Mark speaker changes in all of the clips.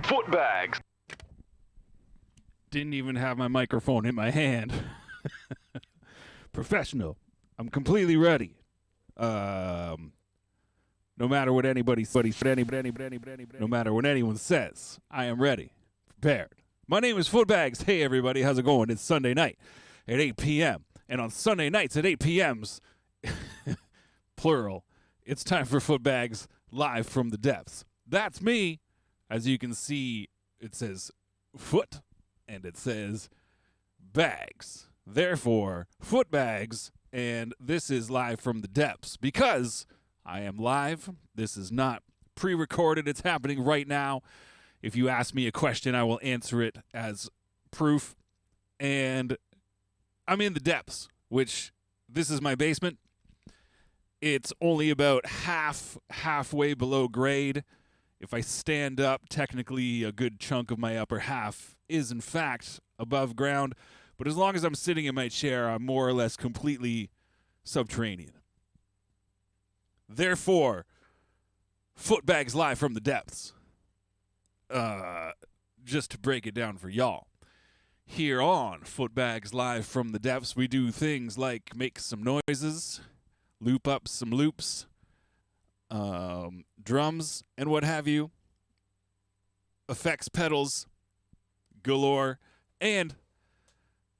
Speaker 1: Footbags.
Speaker 2: Didn't even have my microphone in my hand. Professional. I'm completely ready. No matter what no matter what anyone says, I am ready, prepared. My name is Footbags. Hey everybody, how's it going? It's Sunday night at 8 p.m. And on Sunday nights at 8 p.m.s, plural, it's time for Footbags live from the depths. That's me. As you can see, it says foot and it says bags. Therefore, Footbags, and this is live from the depths because I am live. This is not pre-recorded. It's happening right now. If you ask me a question, I will answer it as proof. And I'm in the depths, which this is my basement. It's only about halfway below grade. If I stand up, technically a good chunk of my upper half is in fact above ground. But as long as I'm sitting in my chair, I'm more or less completely subterranean. Therefore, Footbags live from the depths. Just to break it down for y'all. Here on Footbags live from the depths, we do things like make some noises, loop up some loops, drums, and what have you, effects pedals galore, and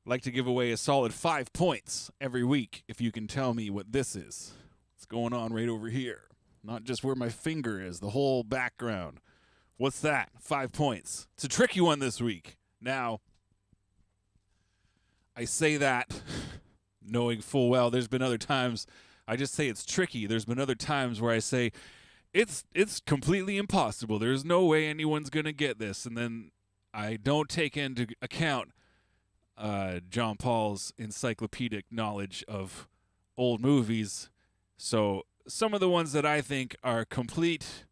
Speaker 2: like to give away a solid 5 points every week if you can tell me what this is. What's going on right over here? Not just where my finger is, the whole background. What's that? 5 points. It's a tricky one this week. Now, I say that knowing full well there's been other times I just say it's tricky. There's been other times where I say it's completely impossible. There's no way anyone's going to get this. And then I don't take into account John Paul's encyclopedic knowledge of old movies. So some of the ones that I think are complete,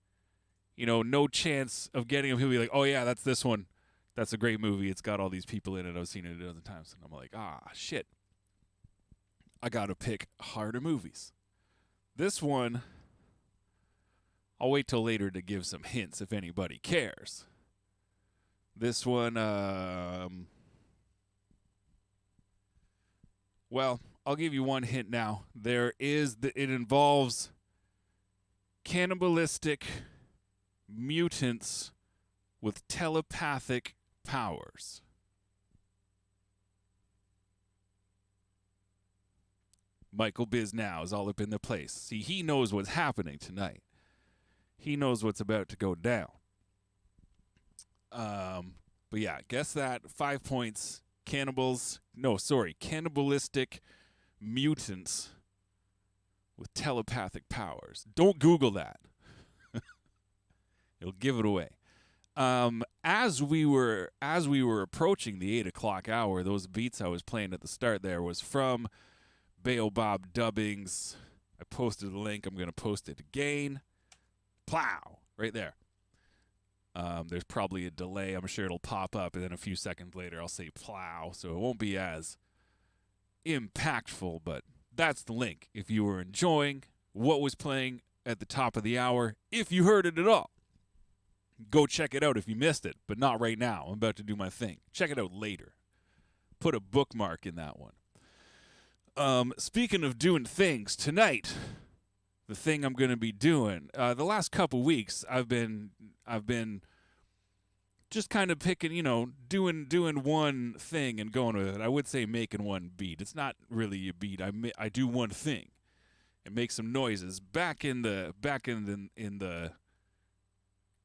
Speaker 2: no chance of getting them, he'll be like, oh yeah, that's this one. That's a great movie. It's got all these people in it. I've seen it a dozen times. And I'm like, shit. I got to pick harder movies. This one, I'll wait till later to give some hints if anybody cares. This one, well, I'll give you one hint now. It involves cannibalistic mutants with telepathic powers. Michael Bisnow is all up in the place. See, he knows what's happening tonight. He knows what's about to go down. But yeah, guess that. 5 points. Cannibalistic mutants with telepathic powers. Don't Google that. It'll give it away. As we were approaching the 8 o'clock hour, those beats I was playing at the start there was from Baobab Dubbings. I posted a link. I'm going to post it again. Plow. Right there. There's probably a delay. I'm sure it'll pop up, and then a few seconds later I'll say plow, so it won't be as impactful, but that's the link. If you were enjoying what was playing at the top of the hour, if you heard it at all, go check it out if you missed it, but not right now. I'm about to do my thing. Check it out later. Put a bookmark in that one. Speaking of doing things, tonight, the thing I'm going to be doing, the last couple weeks, I've been just kind of picking, doing one thing and going with it. I would say making one beat. It's not really a beat. I do one thing and make some noises. Back in the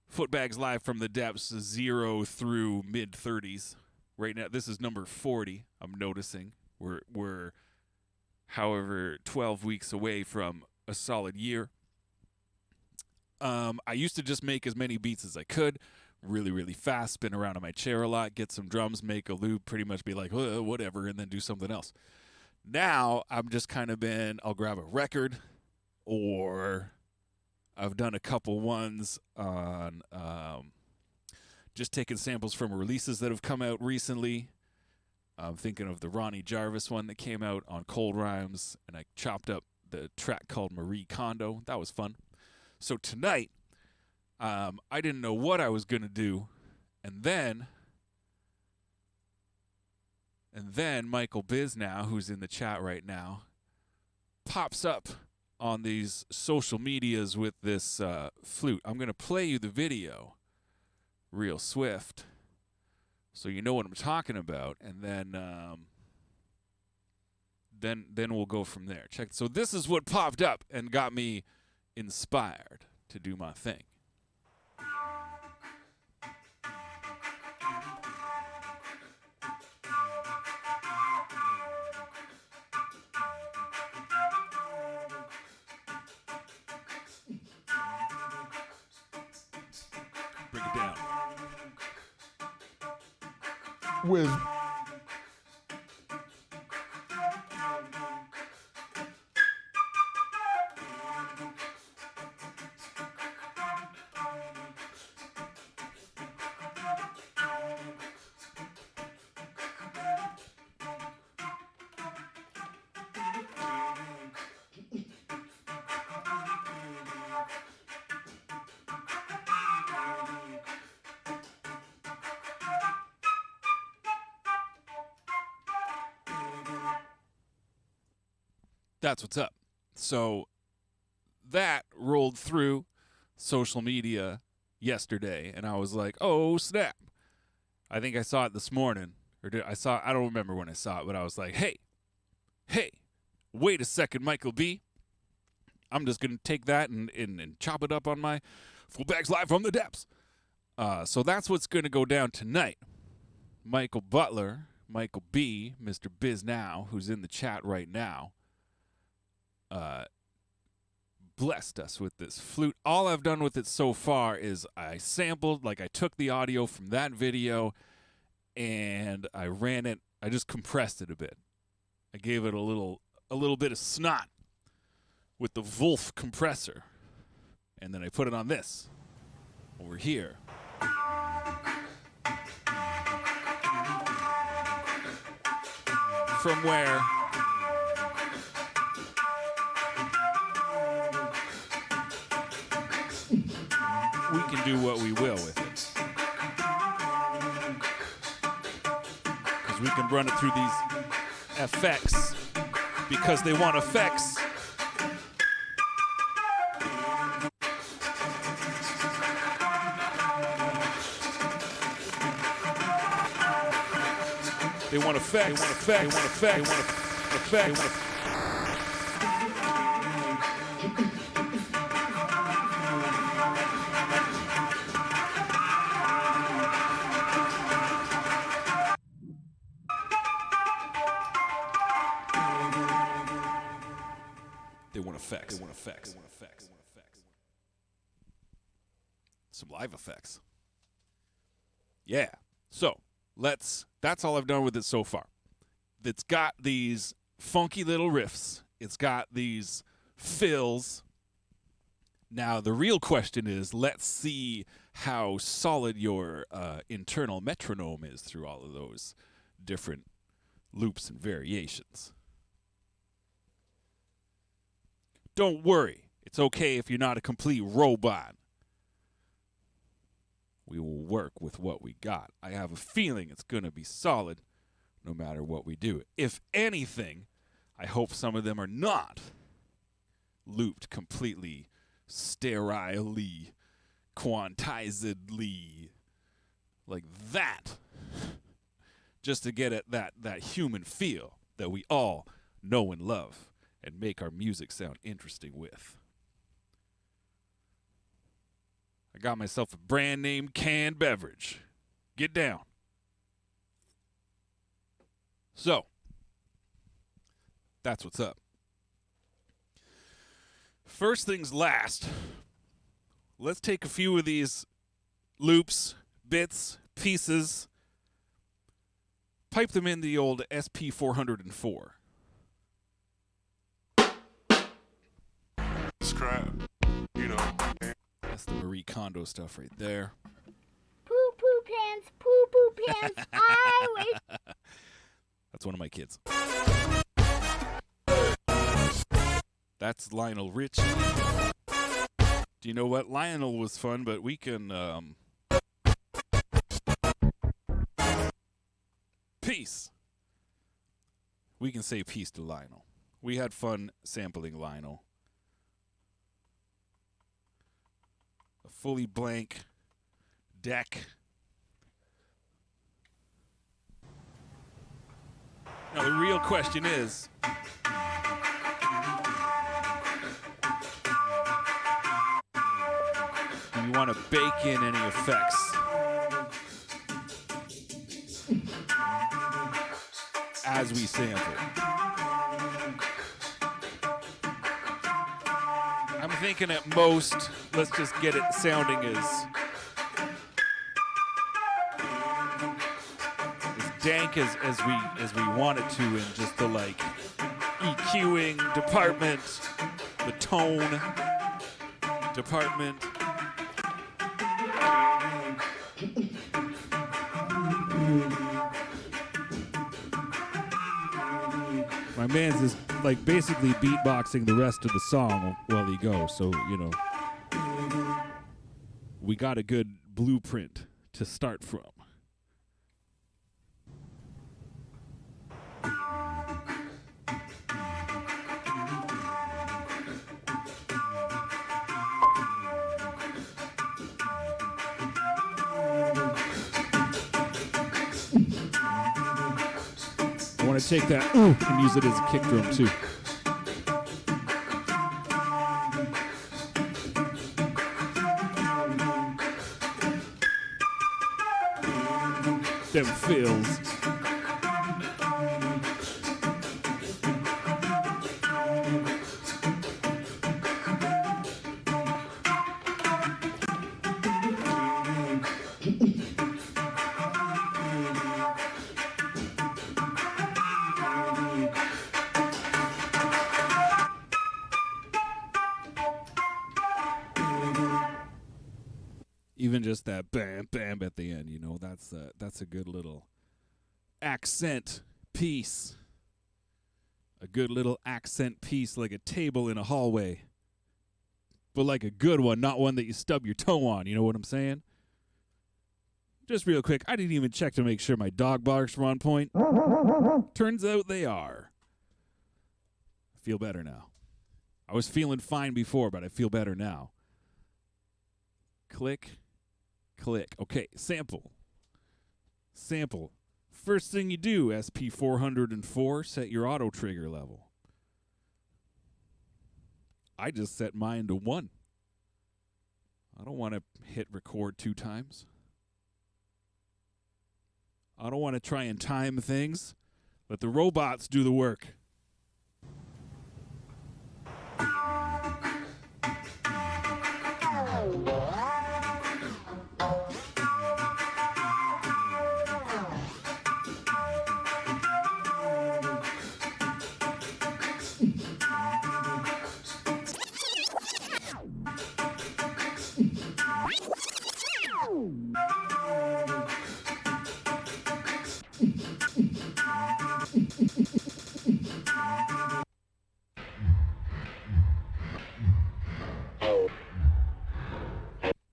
Speaker 2: Footbags live from the depths, 0 through mid 30s. Right now, this is number 40. I'm noticing we're however 12 weeks away from a solid year. I used to just make as many beats as I could, really, really fast, spin around in my chair a lot, get some drums, make a loop, pretty much be like, whatever, and then do something else. Now, I'm just kind of I'll grab a record, or I've done a couple ones on just taking samples from releases that have come out recently. I'm thinking of the Ronnie Jarvis one that came out on Cold Rhymes, and I chopped up the track called Marie Kondo. That was fun. So tonight, I didn't know what I was going to do, And then Michael Biznow, who's in the chat right now, pops up on these social medias with this flute. I'm going to play you the video real swift so you know what I'm talking about, and then we'll go from there. Check. So this is what popped up and got me inspired to do my thing. Bring it down.
Speaker 1: With
Speaker 2: That's what's up. So that rolled through social media yesterday, and I was like, oh, snap. I think I saw it this morning. I don't remember when I saw it, but I was like, hey, wait a second, Michael B. I'm just going to take that and chop it up on my Footbags Live from the Depths. So that's what's going to go down tonight. Michael Butler, Michael B., Mr. Biznow, who's in the chat right now, blessed us with this flute. All I've done with it so far is I took the audio from that video and I ran it. I just compressed it a bit. I gave it a little bit of snot with the Wolf compressor, and then I put it on this over here. From where we can do what we will with it. Because we can run it through these effects because they want effects. They want effects. Some live effects. Yeah. So that's all I've done with it so far. It's got these funky little riffs. It's got these fills. Now, the real question is, let's see how solid your internal metronome is through all of those different loops and variations. Don't worry. It's okay if you're not a complete robot. We will work with what we got. I have a feeling it's going to be solid no matter what we do. If anything, I hope some of them are not looped completely sterilely, quantizedly, like that, just to get at that human feel that we all know and love and make our music sound interesting with. I got myself a brand name canned beverage. Get down. So, that's what's up. First things last, let's take a few of these loops, bits, pieces, pipe them in the old SP404.
Speaker 1: scrap, you know.
Speaker 2: That's the Marie Kondo stuff right there.
Speaker 3: Poo poo pants, I wish.
Speaker 2: That's one of my kids. That's Lionel Richie. Do you know what? Lionel was fun, but we can Peace. We can say peace to Lionel. We had fun sampling Lionel. A fully blank deck. Now the real question is, do you want to bake in any effects as we sample? I'm thinking at most, let's just get it sounding as dank as we want it to, in just the like EQing department, the tone department. My man's is like basically beatboxing the rest of the song while he goes, so you know we got a good blueprint to start from. I want to take that ooh and use it as a kick drum too. Them feels. Even just that bam bam at the end, you know, that's a good little accent piece. A good little accent piece, like a table in a hallway. But like a good one, not one that you stub your toe on, you know what I'm saying? Just real quick, I didn't even check to make sure my dog barks were on point. Turns out they are. I feel better now. I was feeling fine before, but I feel better now. Click. Click. Okay, sample. Sample. First thing you do, SP404, set your auto trigger level. I just set mine to 1. I don't want to hit record 2 times. I don't want to try and time things. Let the robots do the work.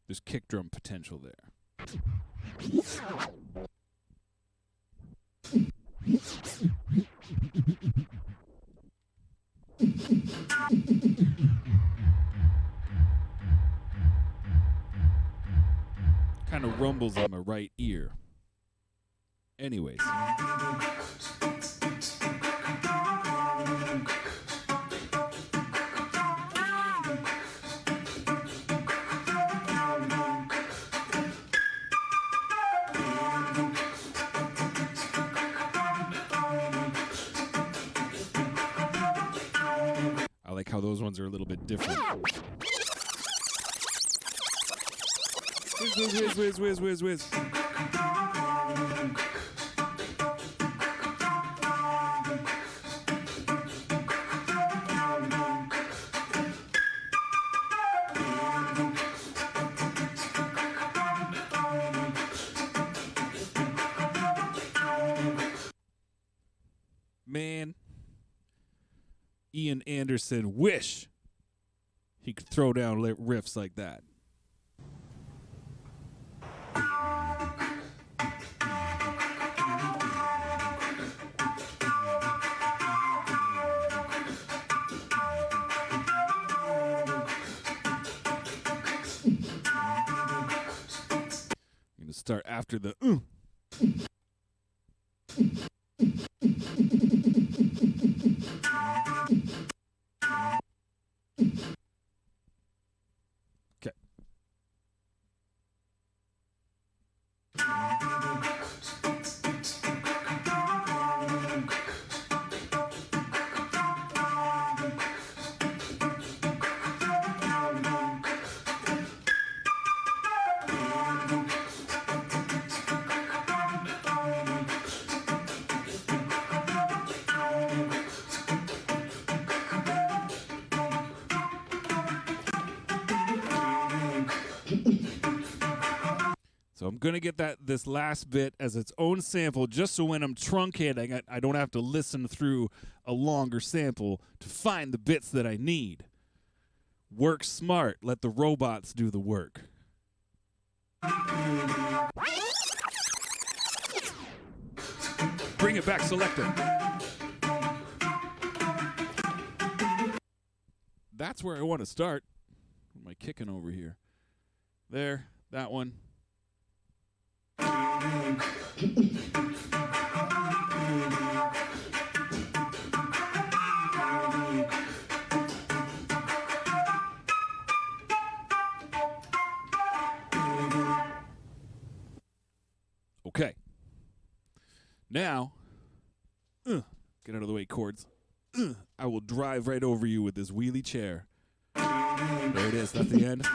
Speaker 2: There's kick drum potential there. Kind of rumbles in my right ear. Anyways. I like how those ones are a little bit different. Whiz. Man, Ian Anderson wish he could throw down riffs like that. start after the Okay. So I'm going to get this last bit as its own sample just so when I'm truncating, I don't have to listen through a longer sample to find the bits that I need. Work smart. Let the robots do the work. Bring it back, selector. That's where I want to start. What am I kicking over here? There, that one. Okay. Now, get out of the way, chords. I will drive right over you with this wheelie chair. There it is. That's the end.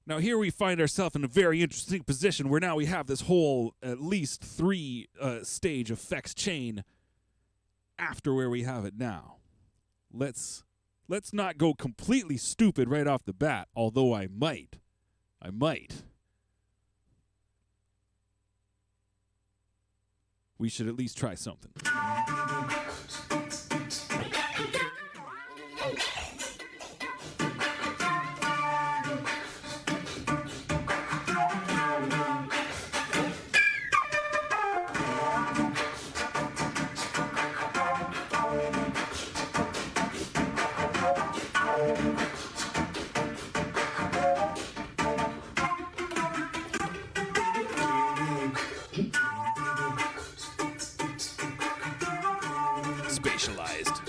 Speaker 2: Now here we find ourselves in a very interesting position where now we have this whole at least 3 stage effects chain after where we have it now. Let's not go completely stupid right off the bat, although I might. We should at least try something. Spatialized.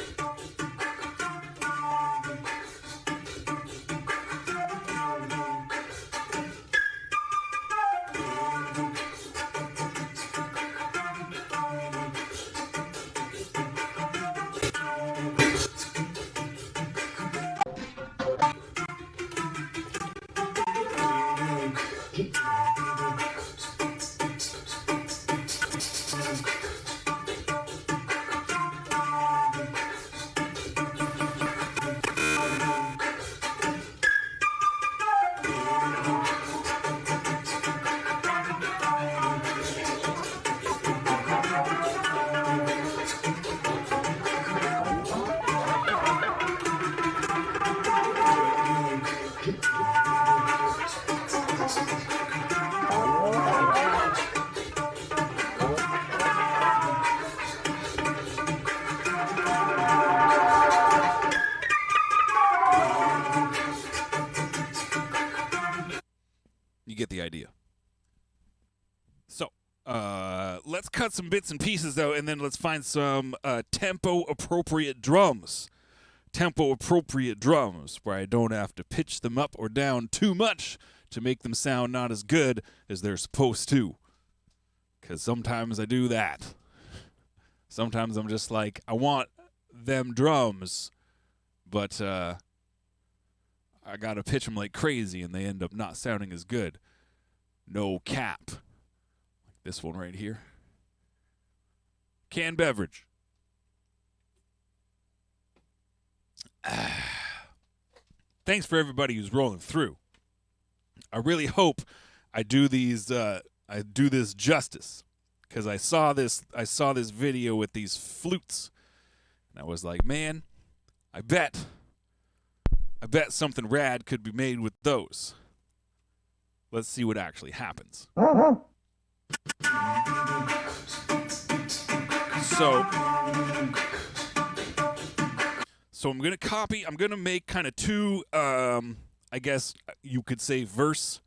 Speaker 2: You get the idea. So, let's cut some bits and pieces, though, and then let's find some tempo-appropriate drums. Tempo-appropriate drums, where I don't have to pitch them up or down too much to make them sound not as good as they're supposed to. Because sometimes I do that. Sometimes I'm just like, I want them drums, but I gotta pitch them like crazy, and they end up not sounding as good. No cap. Like this one right here. Canned beverage. Thanks for everybody who's rolling through. I really hope I do these. I do this justice, because I saw this video with these flutes, and I was like, man, I bet something rad could be made with those. Let's see what actually happens. So I'm going to make kind of two, I guess you could say verse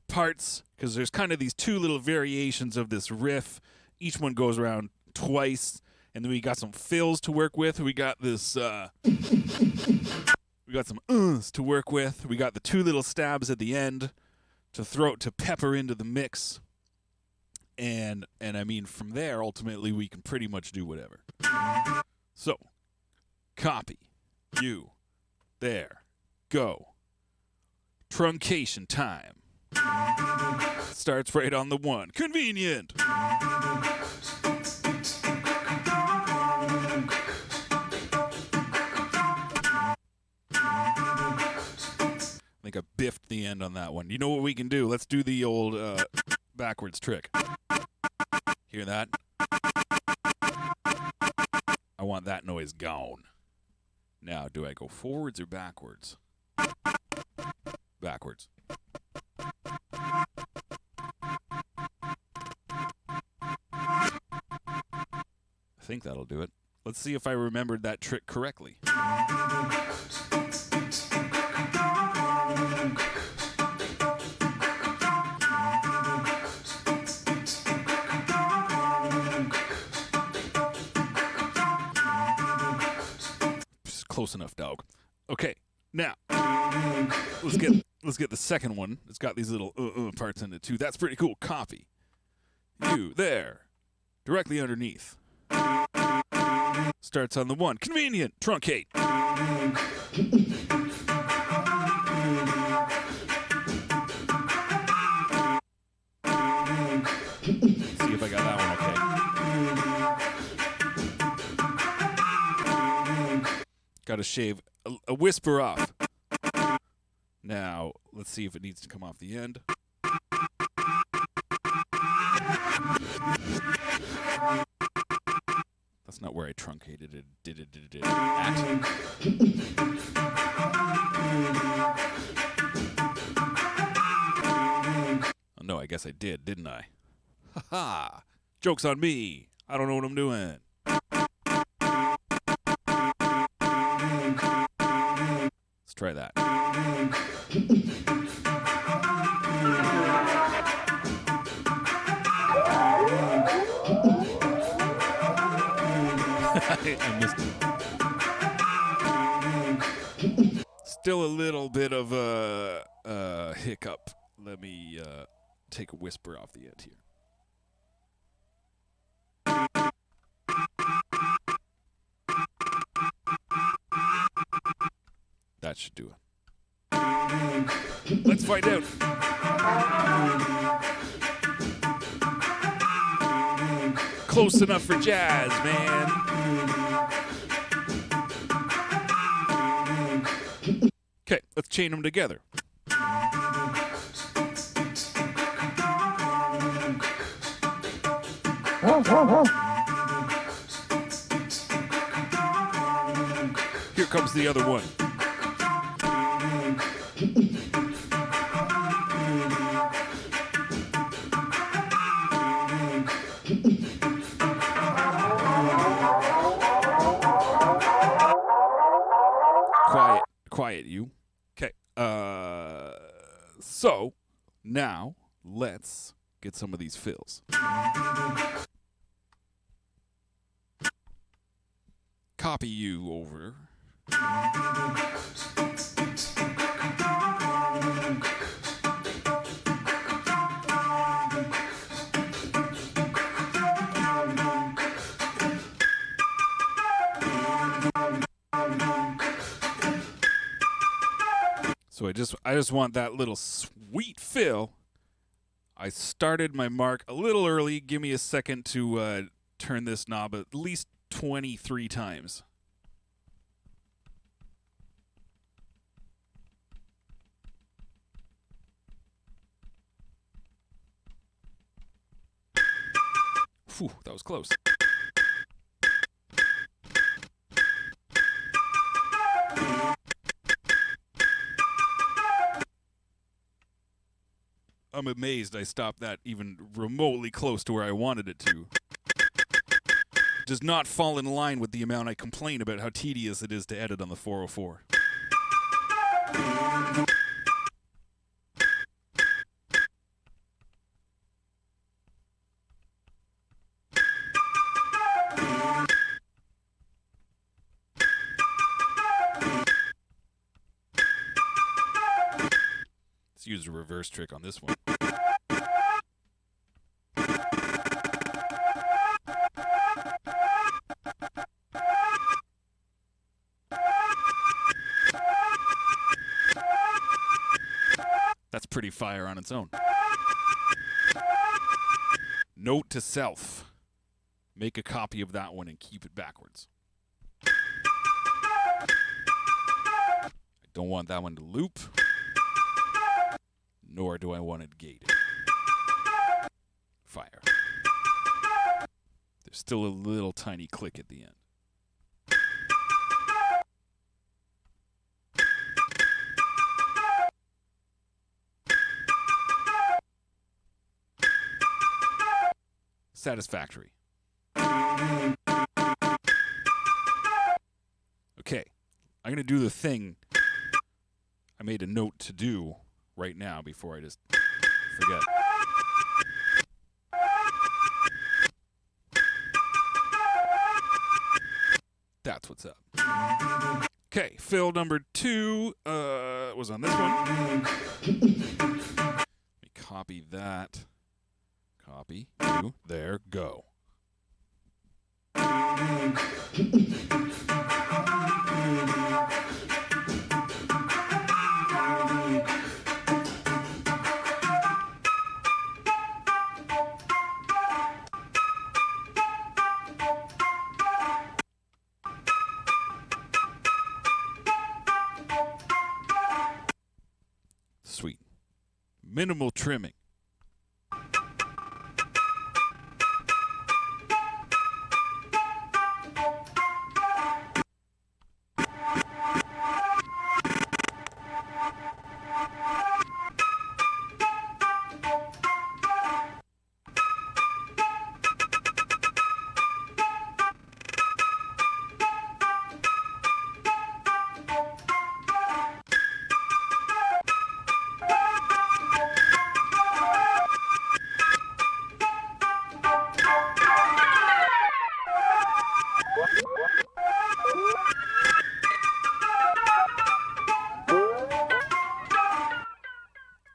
Speaker 2: parts, because there's kind of these two little variations of this riff. Each one goes around twice, and then we got some fills to work with. We got this, we got some uhs to work with. We got the two little stabs at the end to pepper into the mix. And I mean, from there, ultimately, we can pretty much do whatever. So, copy, you, there, go. Truncation time. Starts right on the one. Convenient. I think I biffed the end on that one. You know what we can do? Let's do the old backwards trick. Hear that? I want that noise gone. Now, do I go forwards or backwards? Backwards. I think that'll do it. Let's see if I remembered that trick correctly. Close enough, dog. Okay, now let's get the second one. It's got these little parts in it too. That's pretty cool. Copy. You there, directly underneath. Starts on the one. Convenient. Truncate. See if I got that one okay. Got to shave a whisper off. Now, let's see if it needs to come off the end. That's not where I truncated it. Did it at. Oh, no, I guess I did, didn't I? Ha ha! Joke's on me. I don't know what I'm doing. Let's try that. I missed it. Still a little bit of a hiccup. Let me take a whisper off the end here. That should do it. Let's find out. Close enough for jazz, man. Okay, let's chain them together. Here comes the other one. Quiet, you. Okay. So now let's get some of these fills. Copy you over. So I just want that little sweet fill. I started my mark a little early. Give me a second to turn this knob at least 23 times. Phew, that was close. I'm amazed I stopped that even remotely close to where I wanted it to. does not fall in line with the amount I complain about how tedious it is to edit on the 404. Let's use a reverse trick on this one. That's pretty fire on its own. Note to self. Make a copy of that one and keep it backwards. I don't want that one to loop. Nor do I want it gated. Fire. There's still a little tiny click at the end. Satisfactory. Okay, I'm going to do the thing I made a note to do right now before I just forget. That's what's up. Okay, fill number 2 was on this one. Let me copy that. Copy, do, there, go. Sweet. Minimal trimming.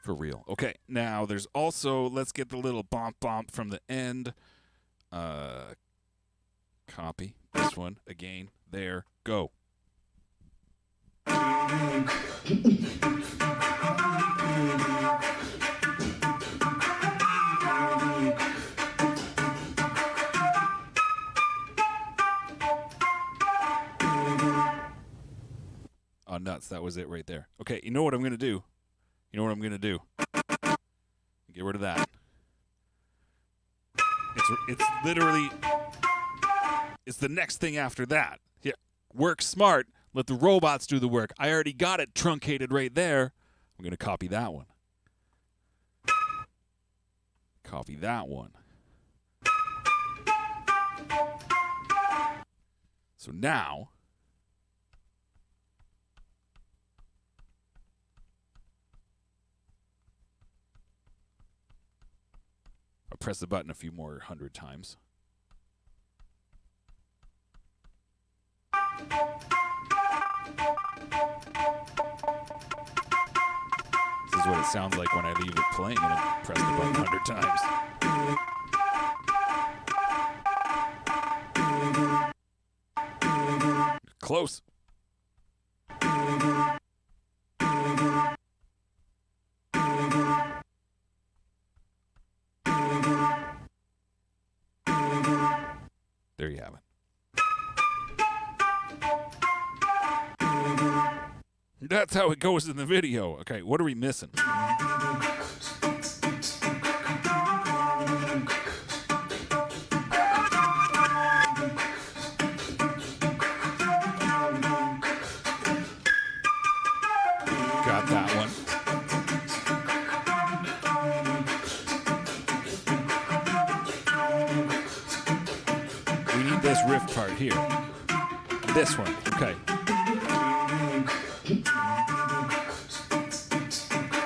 Speaker 2: For real. Okay, now there's also, let's get the little bump from the end. Copy this one again. There, go. Oh, nuts. That was it right there. Okay, you know what I'm going to do? Get rid of that. It's literally, it's the next thing after that. Yeah, work smart. Let the robots do the work. I already got it truncated right there. I'm going to copy that one. Copy that one. So now, I'll press the button a few more 100 times. This is what it sounds like when I leave it playing and I press the button 100 times. Close. There you have it. That's how it goes in the video. Okay, what are we missing? Got that one. We need this riff part here. This one, okay.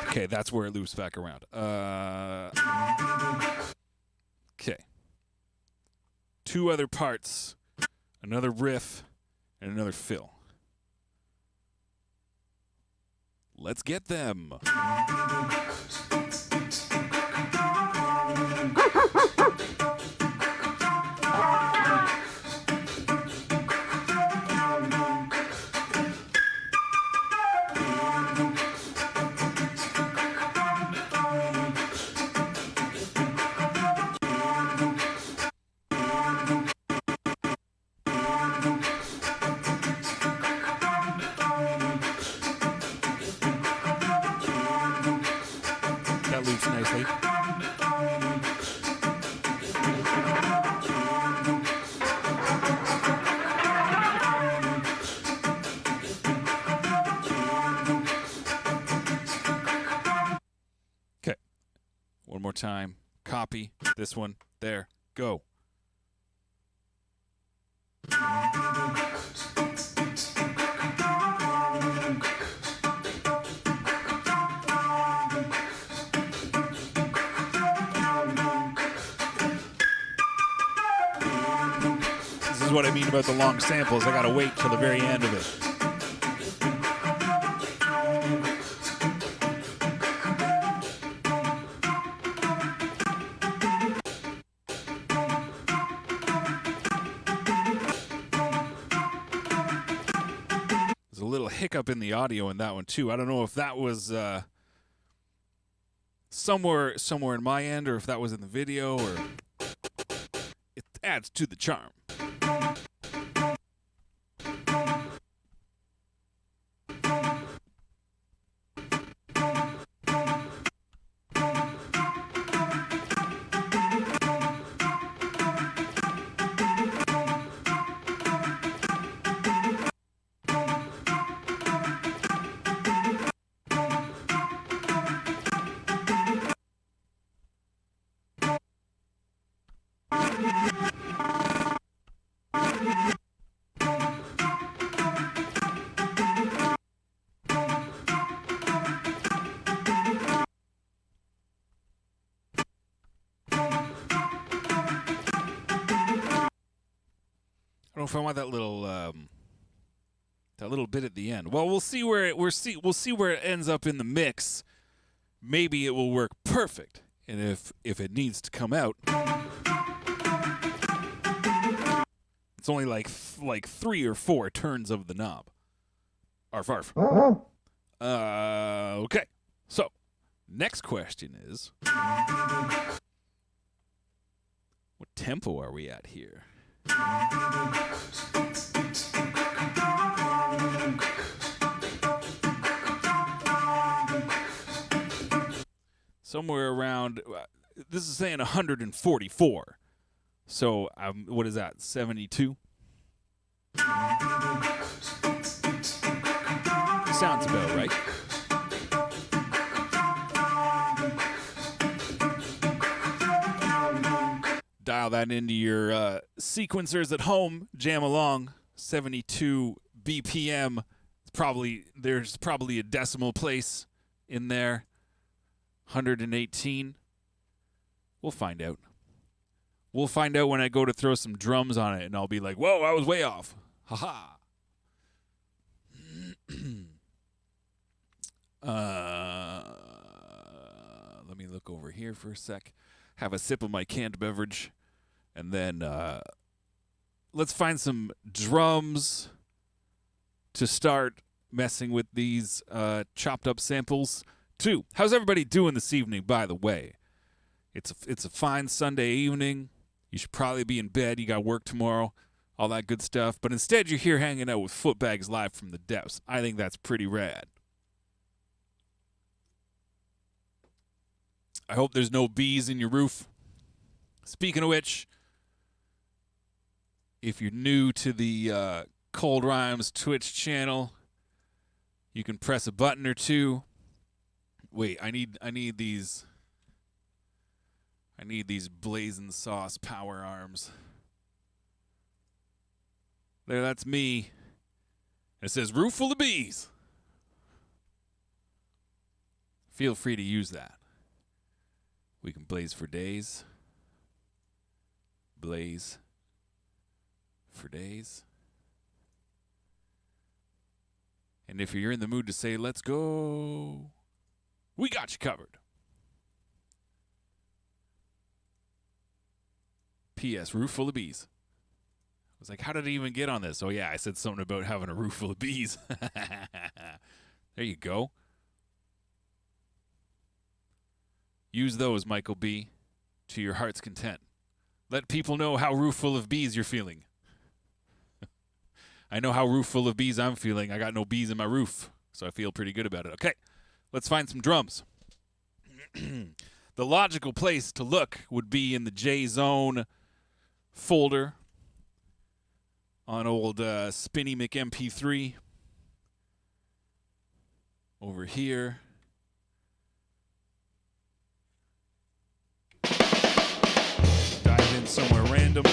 Speaker 2: Okay, that's where it loops back around. Okay. Two other parts, another riff, and another fill. Let's get them. That loops nicely. Okay. One more time. Copy this one. There. Go. This is what I mean about the long samples. I gotta wait till the very end of it. There's a little hiccup in the audio in that one too. I don't know if that was somewhere in my end, or if that was in the video, or it adds to the charm. I don't know if I want that little bit at the end. Well, we'll see where it ends up in the mix. Maybe it will work perfect, and if it needs to come out, it's only like 3 or 4 turns of the knob. Arf arf. Okay. So, next question is, what tempo are we at here? Somewhere around, this is saying 144. So, what is that, 72? Sounds about right. Dial that into your sequencers at home. Jam along. 72 BPM. There's probably a decimal place in there. 118. We'll find out. We'll find out when I go to throw some drums on it, and I'll be like, whoa, I was way off. Ha-ha. Let me look over here for a sec. Have a sip of my canned beverage, and then let's find some drums to start messing with these chopped up samples too. How's everybody doing this evening, by the way? It's a fine Sunday evening. You should probably be in bed. You got work tomorrow, all that good stuff. But instead, you're here hanging out with Footbags live from the depths. I think that's pretty rad. I hope there's no bees in your roof. Speaking of which, if you're new to the Cold Rhymes Twitch channel, you can press a button or two. Wait, I need these blazing sauce power arms. There, that's me. It says roof full of bees. Feel free to use that. We can blaze for days. Blaze for days. And if you're in the mood to say, let's go, we got you covered. P.S. Roof full of bees. I was like, how did I even get on this? Oh, yeah, I said something about having a roof full of bees. There you go. Use those, Michael B., to your heart's content. Let people know how roof full of bees you're feeling. I know how roof full of bees I'm feeling. I got no bees in my roof, so I feel pretty good about it. Okay, let's find some drums. The logical place to look would be in the J-Zone folder on old Spinny McMP3. Over here. Dive in somewhere random.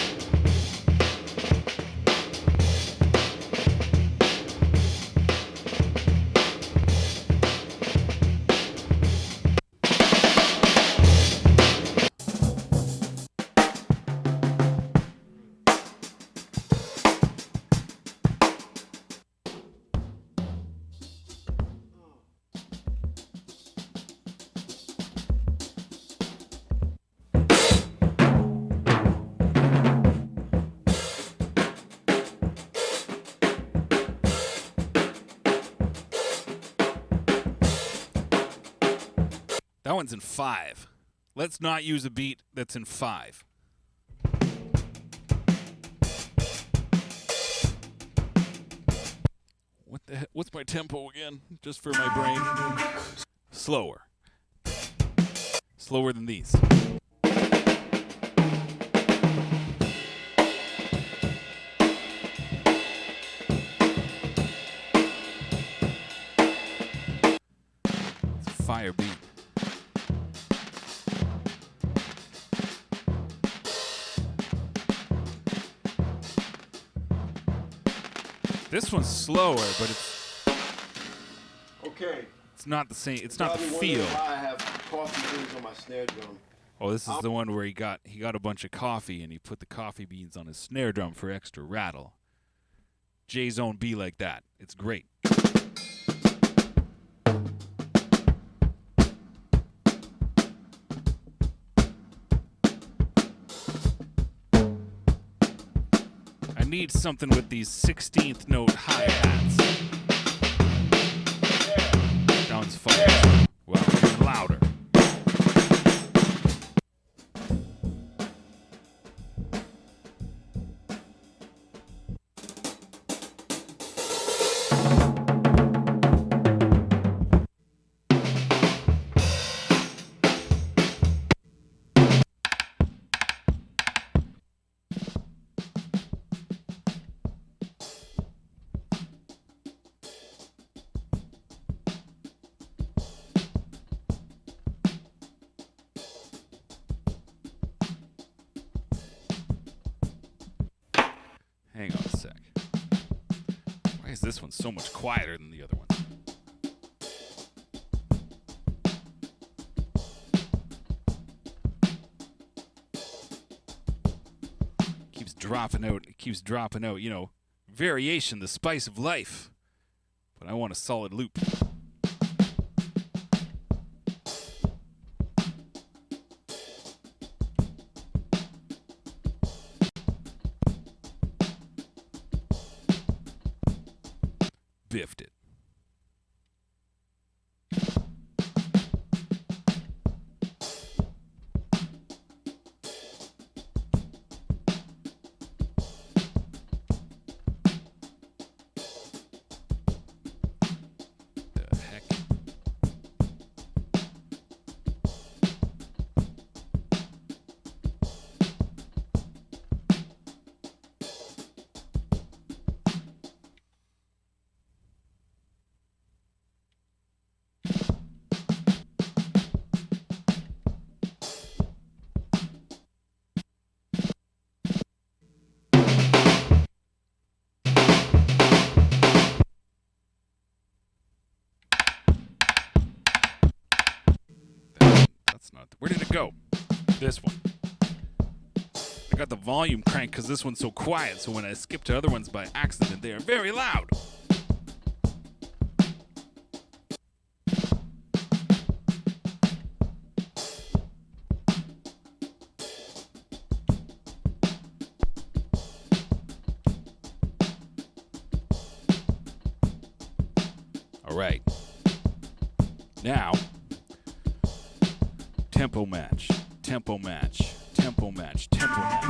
Speaker 2: That one's in 5. Let's not use a beat that's in 5. What the heck? What's my tempo again? Just for my brain. Slower. Slower than these. It's a fire beat. This one's slower, but it's
Speaker 1: Okay.
Speaker 2: it's not the same. It's not the feel.
Speaker 1: Why I have coffee beans on my snare drum.
Speaker 2: Oh, this is the one where he got a bunch of coffee and he put the coffee beans on his snare drum for extra rattle. J-Zone be like that. It's great. I need something with these 16th note hi-hats. That one's fire. Well, even louder. Hang on a sec. Why is this one so much quieter than the other one? Keeps dropping out. It keeps dropping out. You know, variation, the spice of life. But I want a solid loop. Biffed it. that's not. Where did it go? This one. I got the volume cranked because this one's so quiet, so when I skip to other ones by accident, they are very loud. All right. Now, tempo match, tempo match, tempo match, tempo match.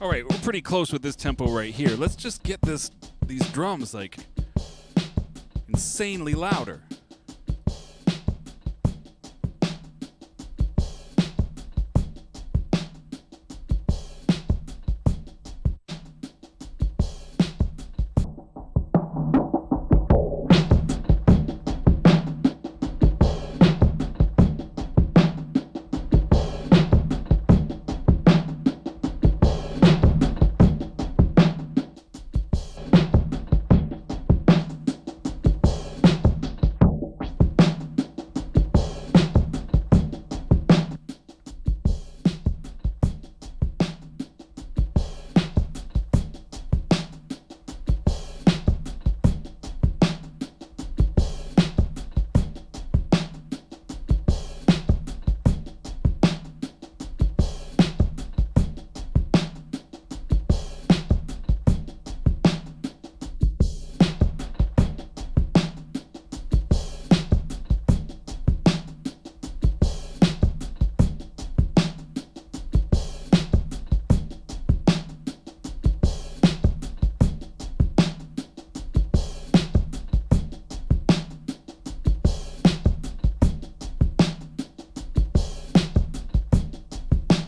Speaker 2: All right, we're pretty close with this tempo right here. Let's just get these drums like insanely louder.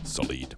Speaker 2: Solid.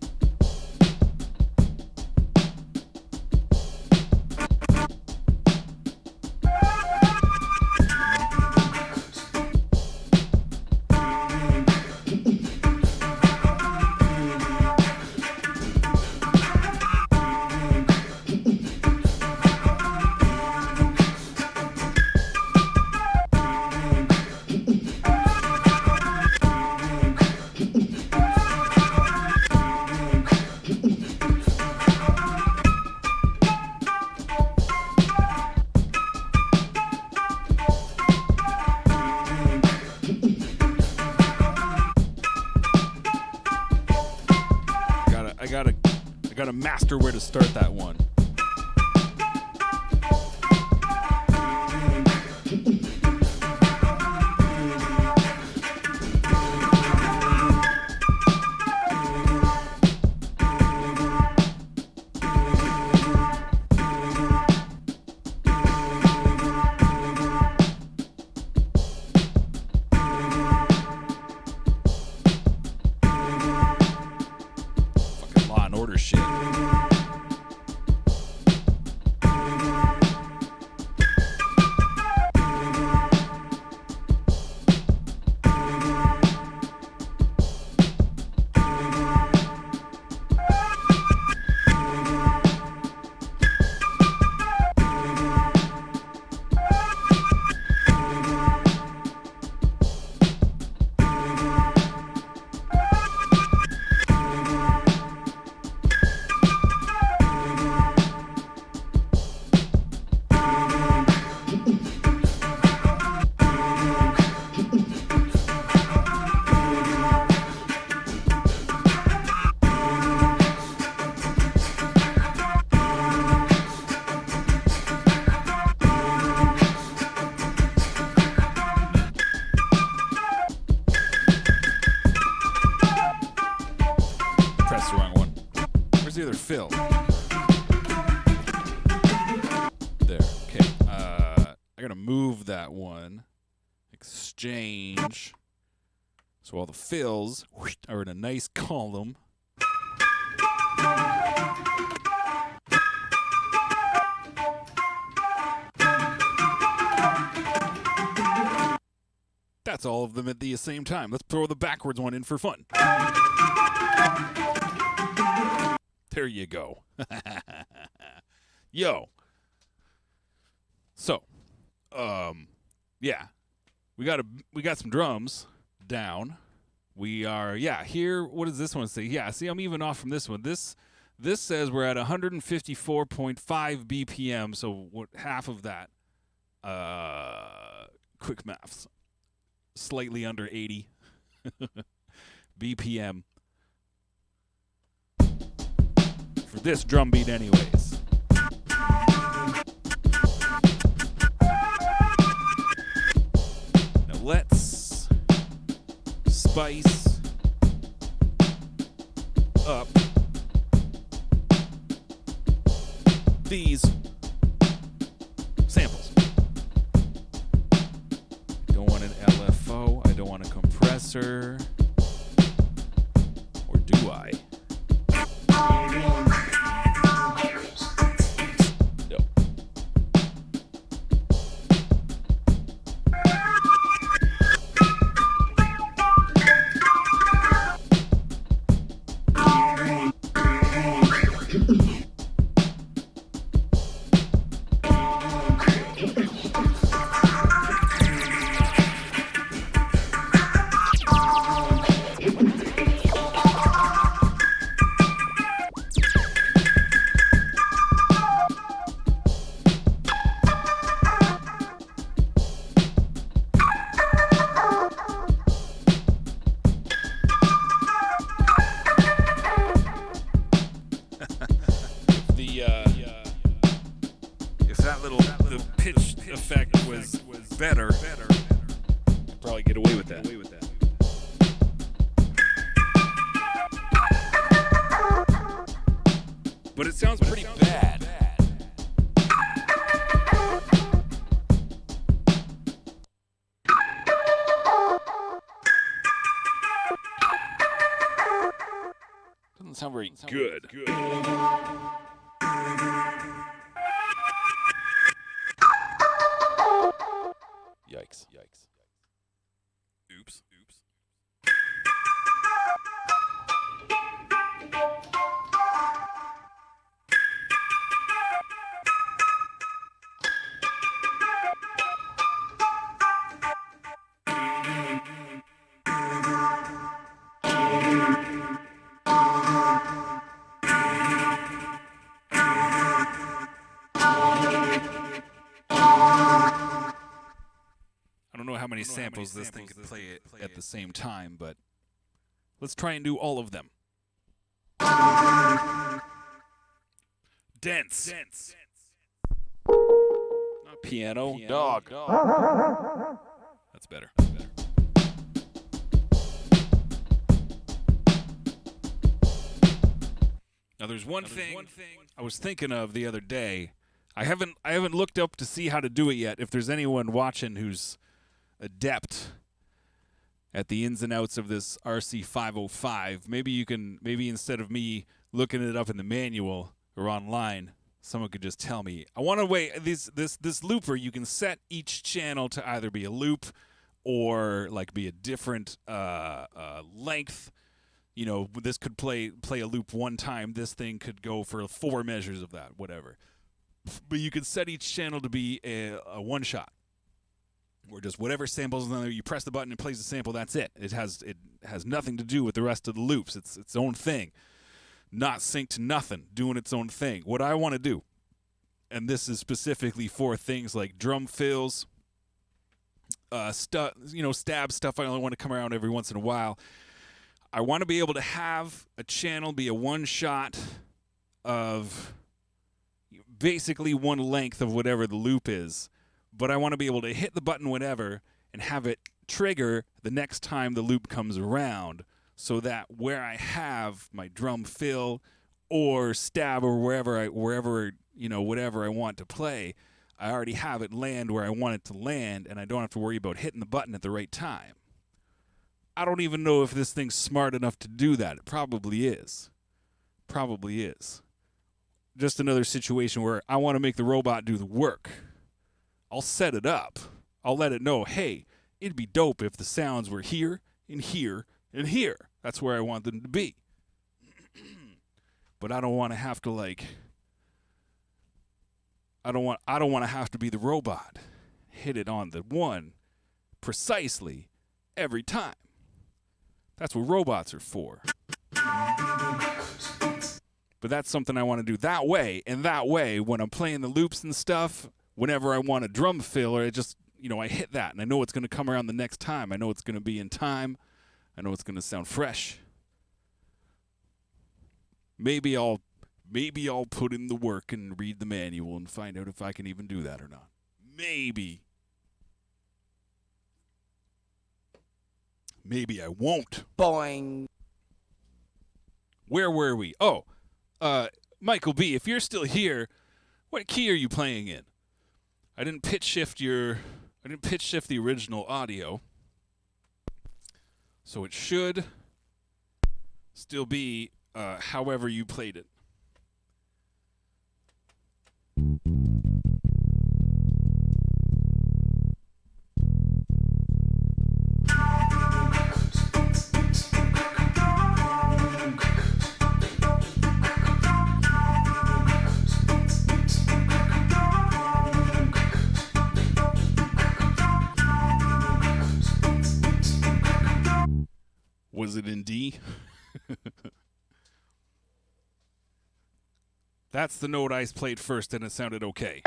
Speaker 2: I gotta master where to start that one. Shit. the other fill? There. Okay. I gotta move that one. Exchange. So all the fills are in a nice column. That's all of them at the same time. Let's throw the backwards one in for fun. There you go. Yo. So, yeah. We got some drums down. We are, here, what does this one say? Yeah, see, I'm even off from this one. This says we're at 154.5 BPM, so what, half of that, quick maths, slightly under 80 BPM for this drum beat anyways. Now let's spice up these samples. I don't want an LFO, I don't want a compressor, or do I? No. If that little the pitch effect was better, I'd probably get away with that. But it sounds pretty bad. Doesn't sound very good. Yikes. Oops. I don't know how many samples this thing could play it at the same time, but let's try and do all of them. Dense. Not piano. Dog. That's better. Now there's one thing I was thinking of the other day. I haven't looked up to see how to do it yet. If there's anyone watching who's adept at the ins and outs of this RC505, maybe instead of me looking it up in the manual or online, someone could just tell me. I want to wait this looper. You can set each channel to either be a loop or like be a different length. You know, this could play a loop one time. This thing could go for 4 measures of that, whatever. But you could set each channel to be a one shot. Or just whatever samples in there, you press the button, it plays the sample, that's it. It has nothing to do with the rest of the loops. It's its own thing. Not synced to nothing, doing its own thing. What I want to do, and this is specifically for things like drum fills, stab stuff I only want to come around every once in a while. I want to be able to have a channel be a one shot of basically one length of whatever the loop is. But I want to be able to hit the button whenever and have it trigger the next time the loop comes around, so that where I have my drum fill or stab or wherever whatever I want to play, I already have it land where I want it to land, and I don't have to worry about hitting the button at the right time. I don't even know if this thing's smart enough to do that. It probably is. Probably is. Just another situation where I want to make the robot do the work. I'll set it up. I'll let it know, hey, it'd be dope if the sounds were here and here and here. That's where I want them to be. But I don't want to have to I don't want to have to be the robot. Hit it on the one precisely every time. That's what robots are for. But that's something I want to do that way. And that way, when I'm playing the loops and stuff, whenever I want a drum fill, or I just, I hit that. And I know it's going to come around the next time. I know it's going to be in time. I know it's going to sound fresh. Maybe I'll put in the work and read the manual and find out if I can even do that or not. Maybe. Maybe I won't.
Speaker 4: Boing.
Speaker 2: Where were we? Oh, Michael B., if you're still here, what key are you playing in? I didn't pitch shift the original audio. So it should still be however you played it. Was it in D? That's the note I played first, and it sounded okay.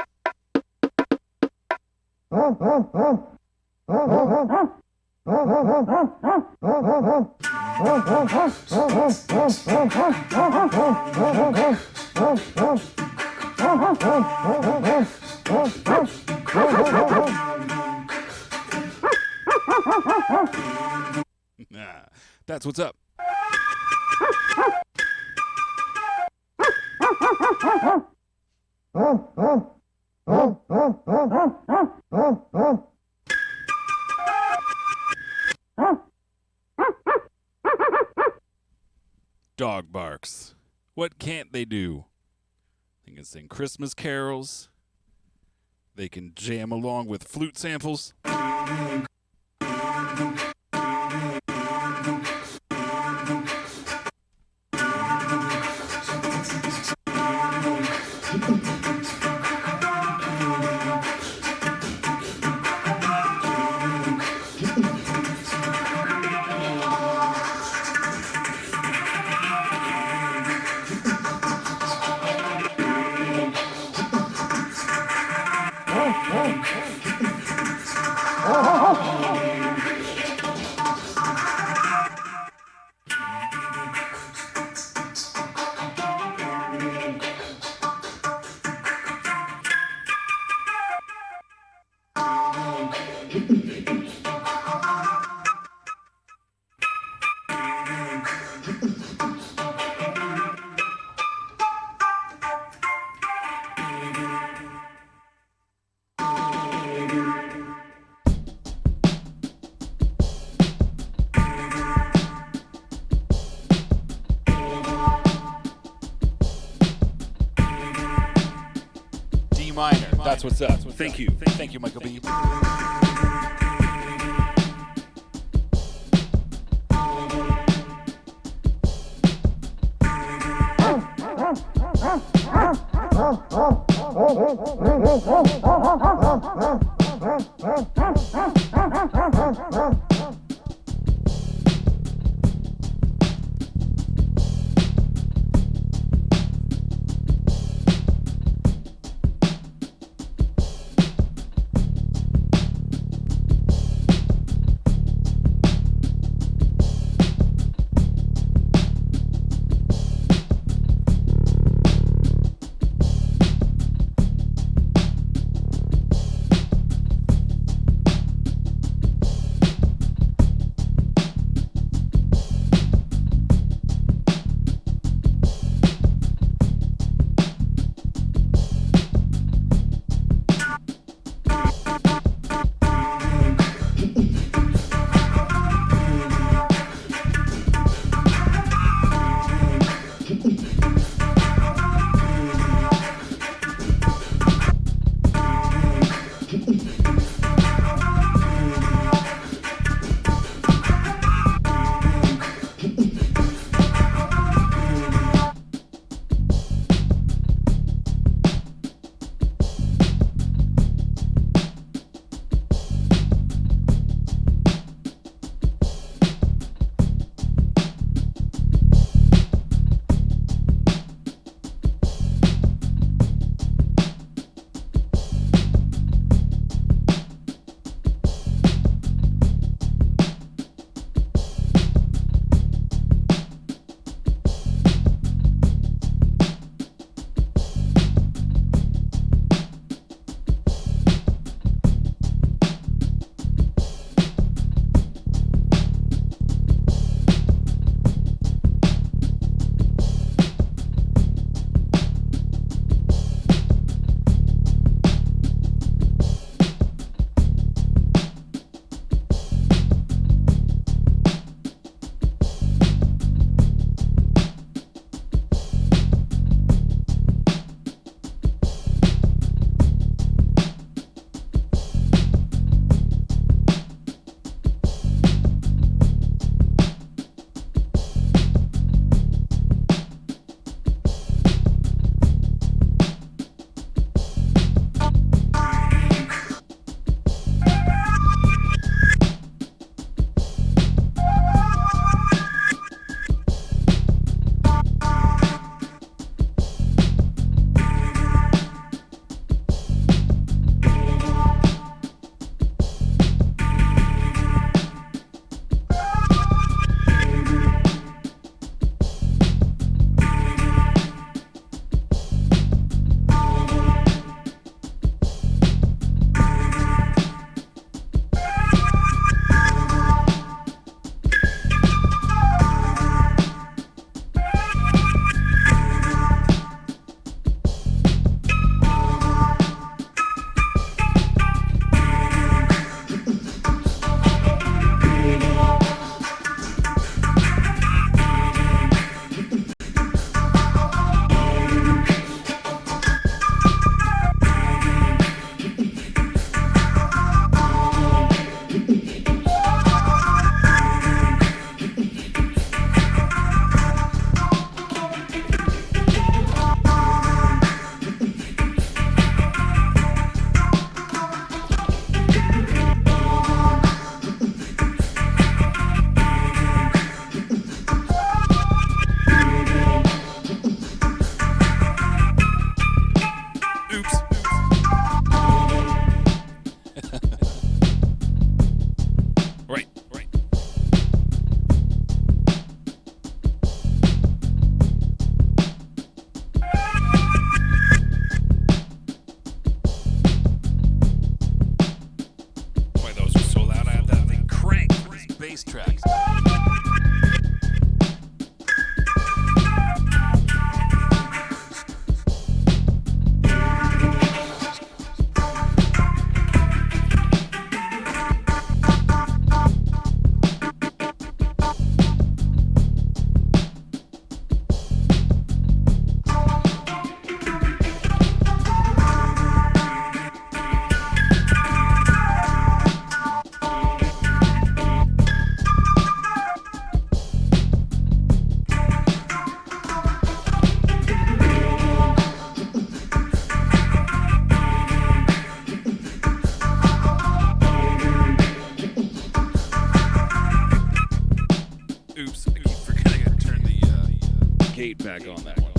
Speaker 2: Nah, that's what's up. Dog barks. What can't they do? They can sing Christmas carols. They can jam along with flute samples. Minor. That's what's up. Thank you. Thank you, Michael B. Oops, I keep forgetting to turn the gate back on that one.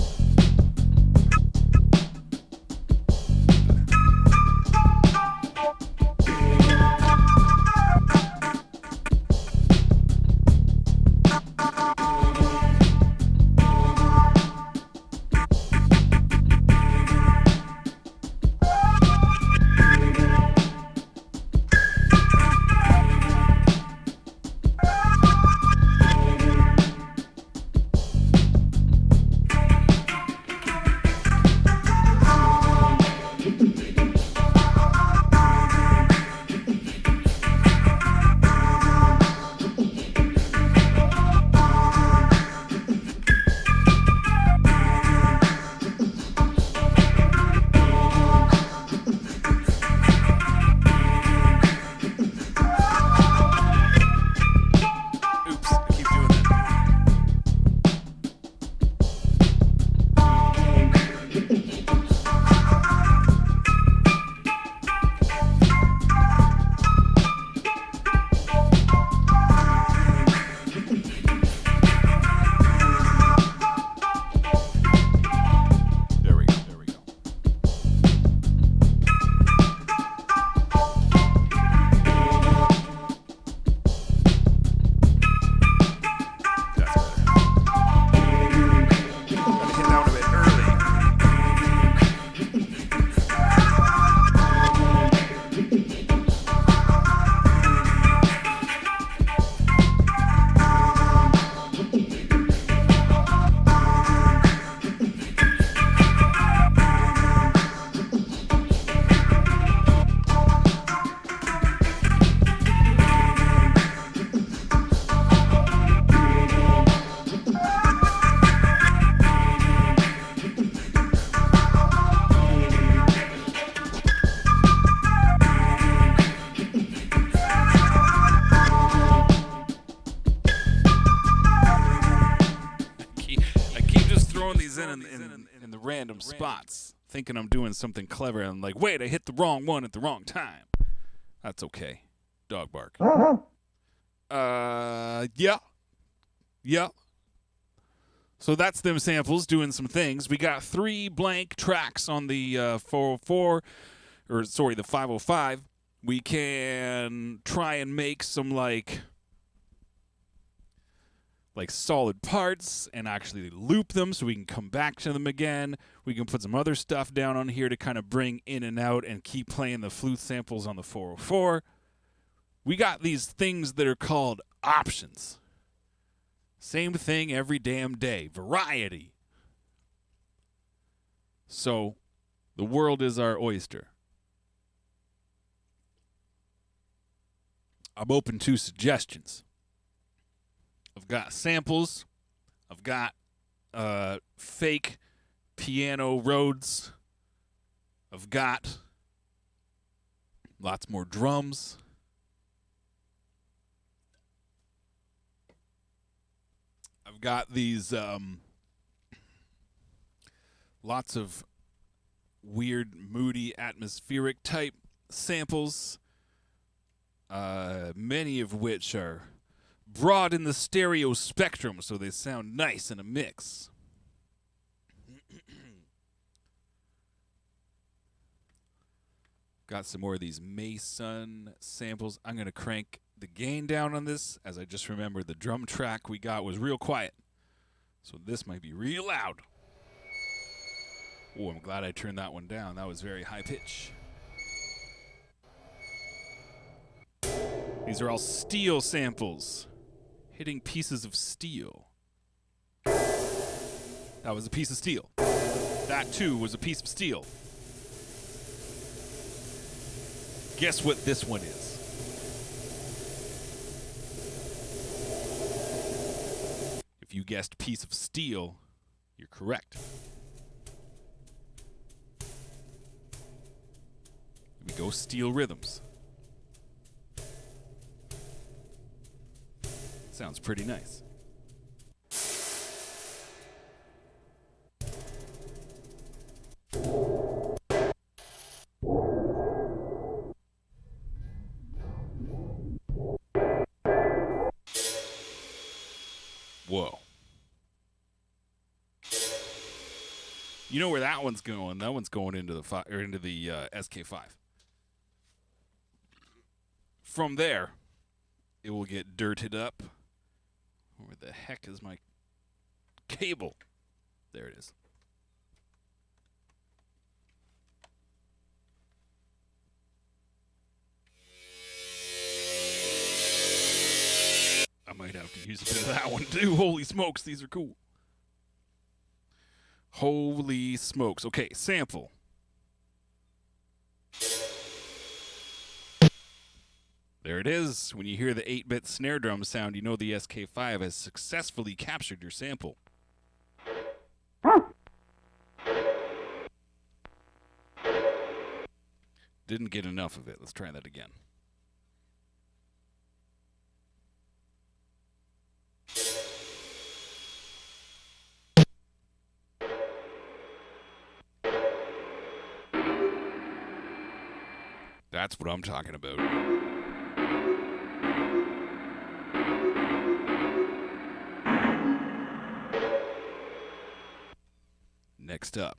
Speaker 2: In the random spots, thinking I'm doing something clever, and like, wait, I hit the wrong one at the wrong time. That's okay. Dog bark. Yeah. So that's them samples doing some things. We got 3 blank tracks on the 404, the 505. We can try and make some like solid parts and actually loop them so we can come back to them again. We can put some other stuff down on here to kind of bring in and out and keep playing the flute samples on the 404. We got these things that are called options. Same thing every damn day. Variety. So the world is our oyster. I'm open to suggestions. I've got samples. I've got fake piano Rhodes. I've got lots more drums. I've got these lots of weird, moody, atmospheric type samples, many of which are broad in the stereo spectrum, so they sound nice in a mix. Got some more of these Mason samples. I'm going to crank the gain down on this, as I just remembered the drum track we got was real quiet. So this might be real loud. Oh, I'm glad I turned that one down. That was very high pitch. These are all steel samples. Hitting pieces of steel. That was a piece of steel. That, too, was a piece of steel. Guess what this one is? If you guessed piece of steel, you're correct. Here we go, Steel Rhythms. Sounds pretty nice. Whoa. You know where that one's going? That one's going into the SK5. From there, it will get dirted up. Where the heck is my cable? There it is. I might have to use a bit of that one too. Holy smokes, these are cool. Holy smokes. Okay, sample. There it is. When you hear the 8-bit snare drum sound, you know the SK5 has successfully captured your sample. Didn't get enough of it. Let's try that again. That's what I'm talking about. Next up.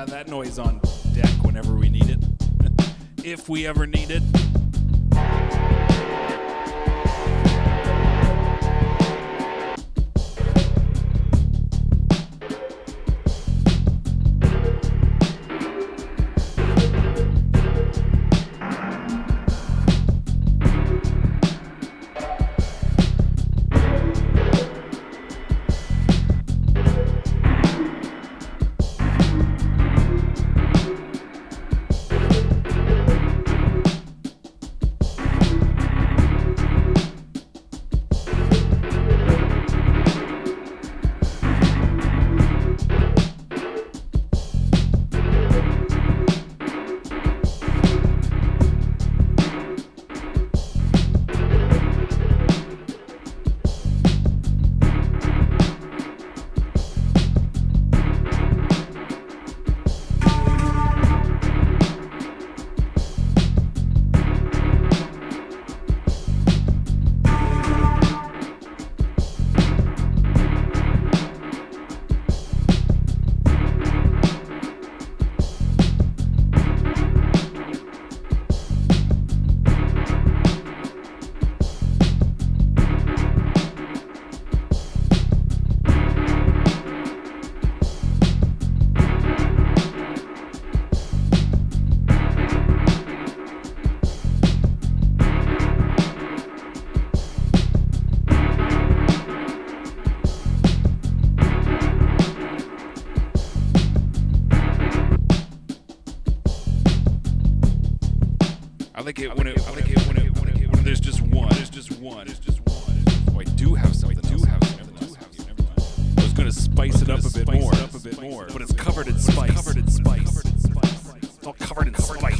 Speaker 2: That noise on deck whenever we need it. If we ever need it. I like it when there's just one. Oh, I do have something. I was gonna spice it up a bit more, but it's covered in spice. It's all covered in spice.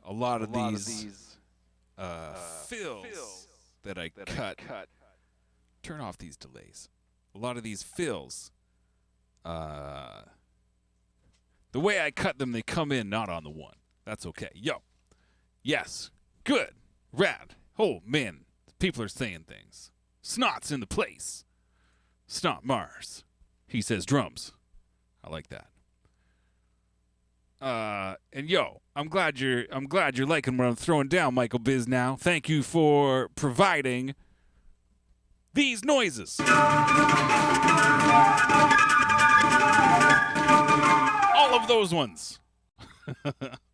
Speaker 2: A lot of these fills that I cut. Turn off these delays. A lot of these fills, the way I cut them, they come in not on the one. That's okay. Yo. Yes. Good. Rad. Oh, man. People are saying things. Snot's in the place. Snot Mars. He says drums. I like that. And yo, I'm glad you're liking what I'm throwing down, Michael Biz now. Thank you for providing these noises. All of those ones.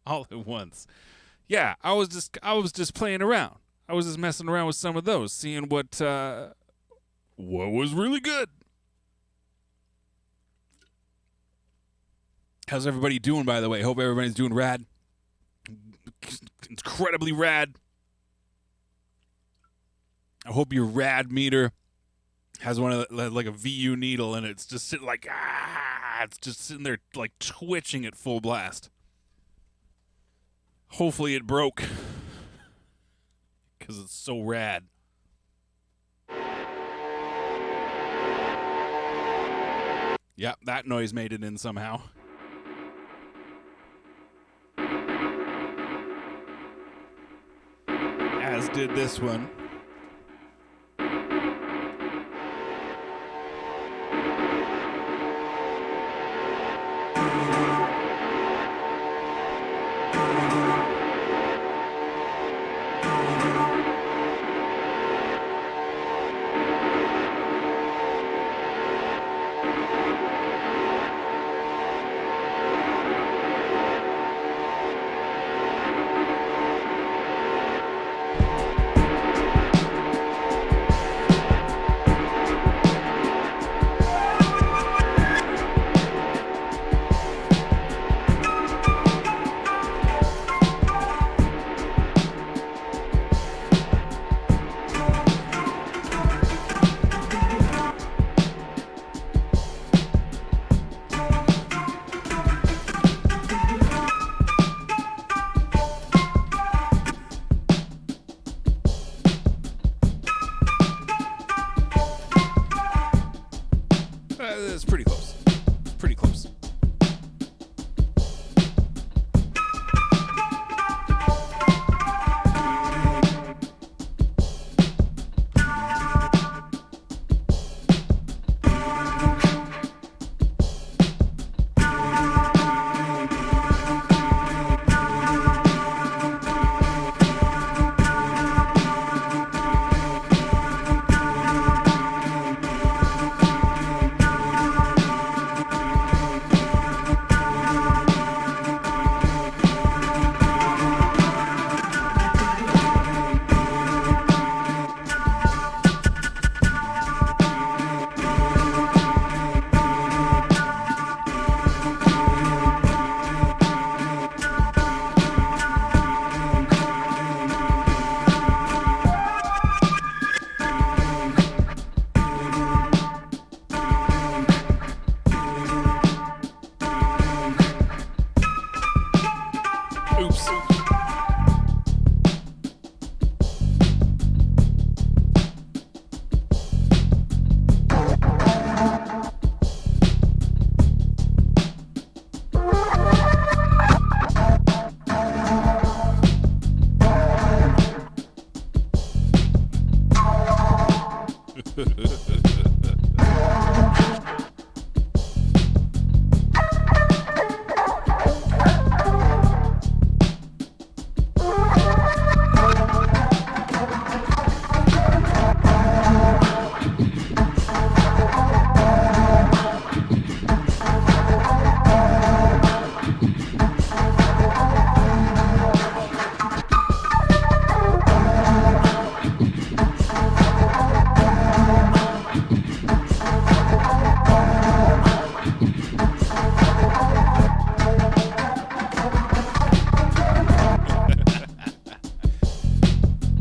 Speaker 2: All at once. Yeah, I was just playing around. I was just messing around with some of those, seeing what was really good. How's everybody doing, by the way? Hope everybody's doing rad. Incredibly rad. I hope your rad meter has one of the, like a VU needle, and it's just sitting like, it's just sitting there like twitching at full blast. Hopefully it broke, because it's so rad. Yeah, that noise made it in somehow. As did this one. It's pretty close. Pretty close.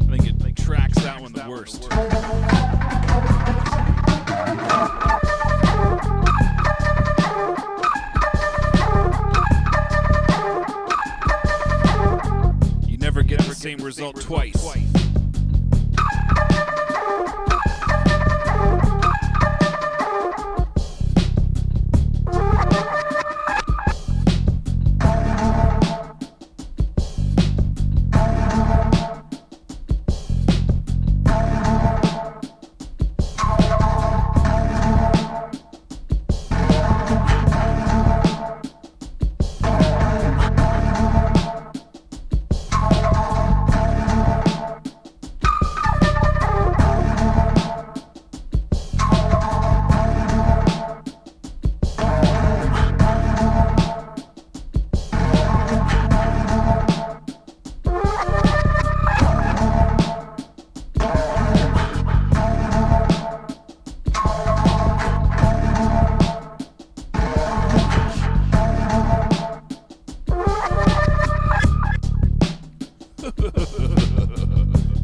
Speaker 2: I think it tracks that one the worst. You never get the same result twice.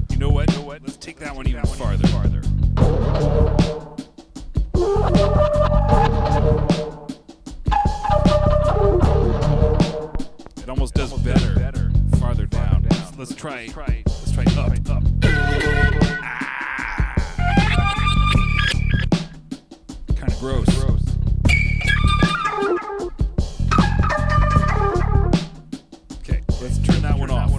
Speaker 2: You know what? Let's take that one even farther. It almost does better farther down. Let's try up. Kind of gross. Okay, let's turn that one off.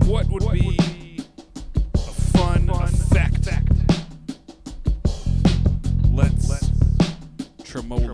Speaker 2: What would be a fun effect? Let's tremolo.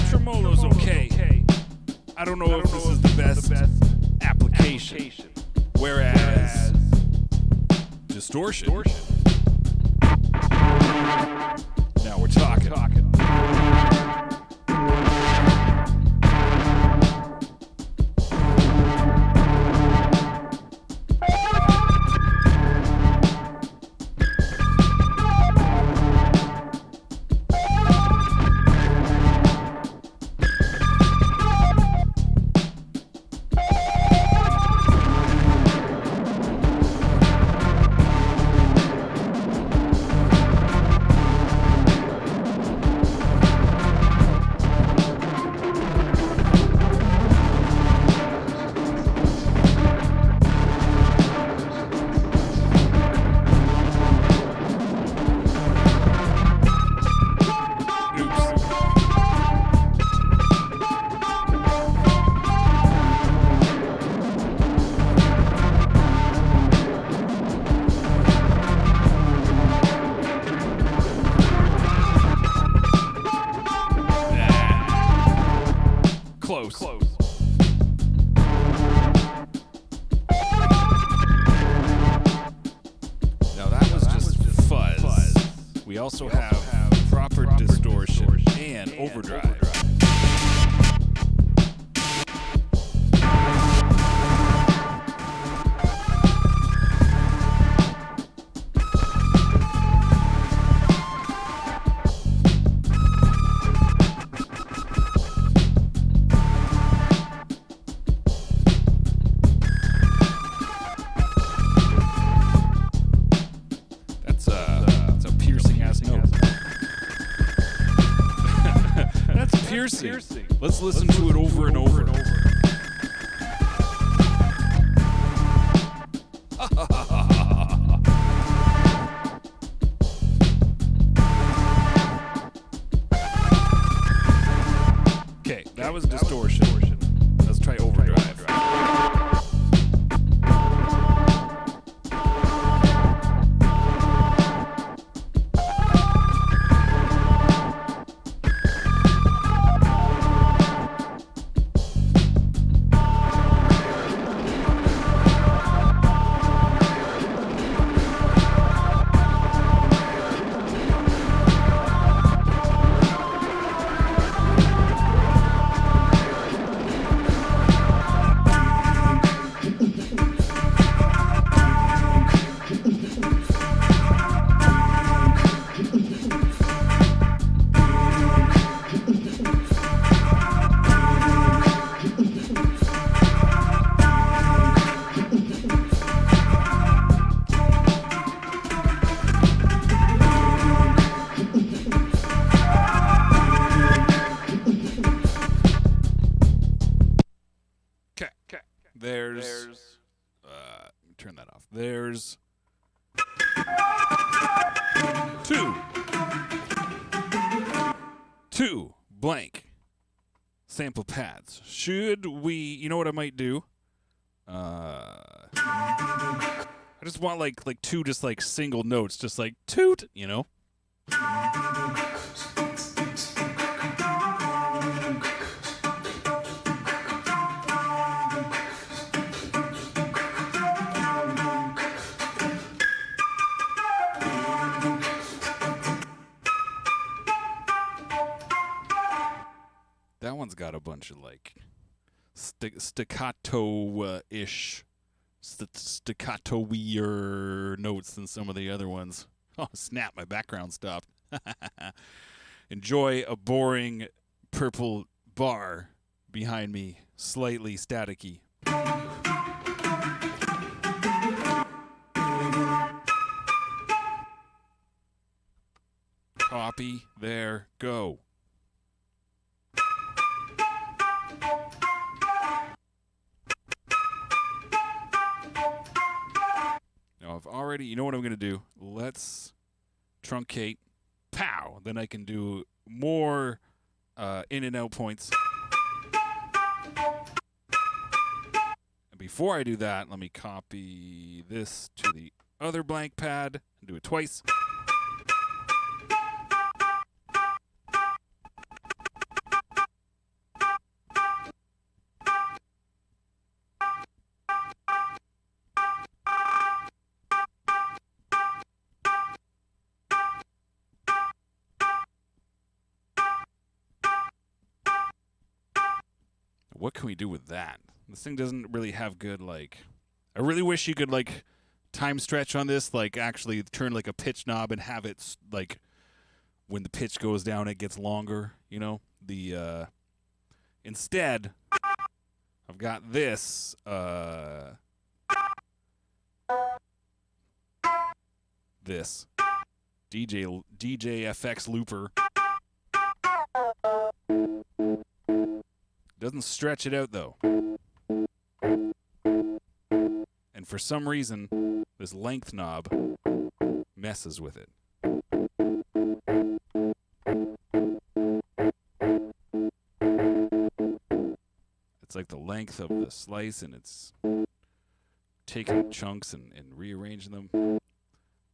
Speaker 2: Tremolo's okay. I don't know if this is the best application. Whereas distortion. Now we're talking. Close. Now that was just fuzz. We also have proper distortion and overdrive. That's a piercing ass note. That's piercing. Let's listen to it over and over. Okay, that was distortion. Let's try overdrive. There's turn that off. There's two blank sample pads. Should we, you know what I might do? I just want like two just like single notes, just like toot, you know? That one's got a bunch of like staccato-ish, staccato-ier notes than some of the other ones. Oh, snap, my background stopped. Enjoy a boring purple bar behind me, slightly staticky. Copy, there, go. Now, I've already, you know what I'm going to do? Let's truncate, pow. Then I can do more in and out points. And before I do that, let me copy this to the other blank pad and do it twice. What can we do with that? This thing doesn't really have good, like... I really wish you could, like, time stretch on this, like, actually turn, like, a pitch knob and have it, like, when the pitch goes down, it gets longer, you know? Instead, I've got this, this DJ FX looper. Doesn't stretch it out, though. And for some reason, this length knob messes with it. It's like the length of the slice, and it's taking chunks and rearranging them.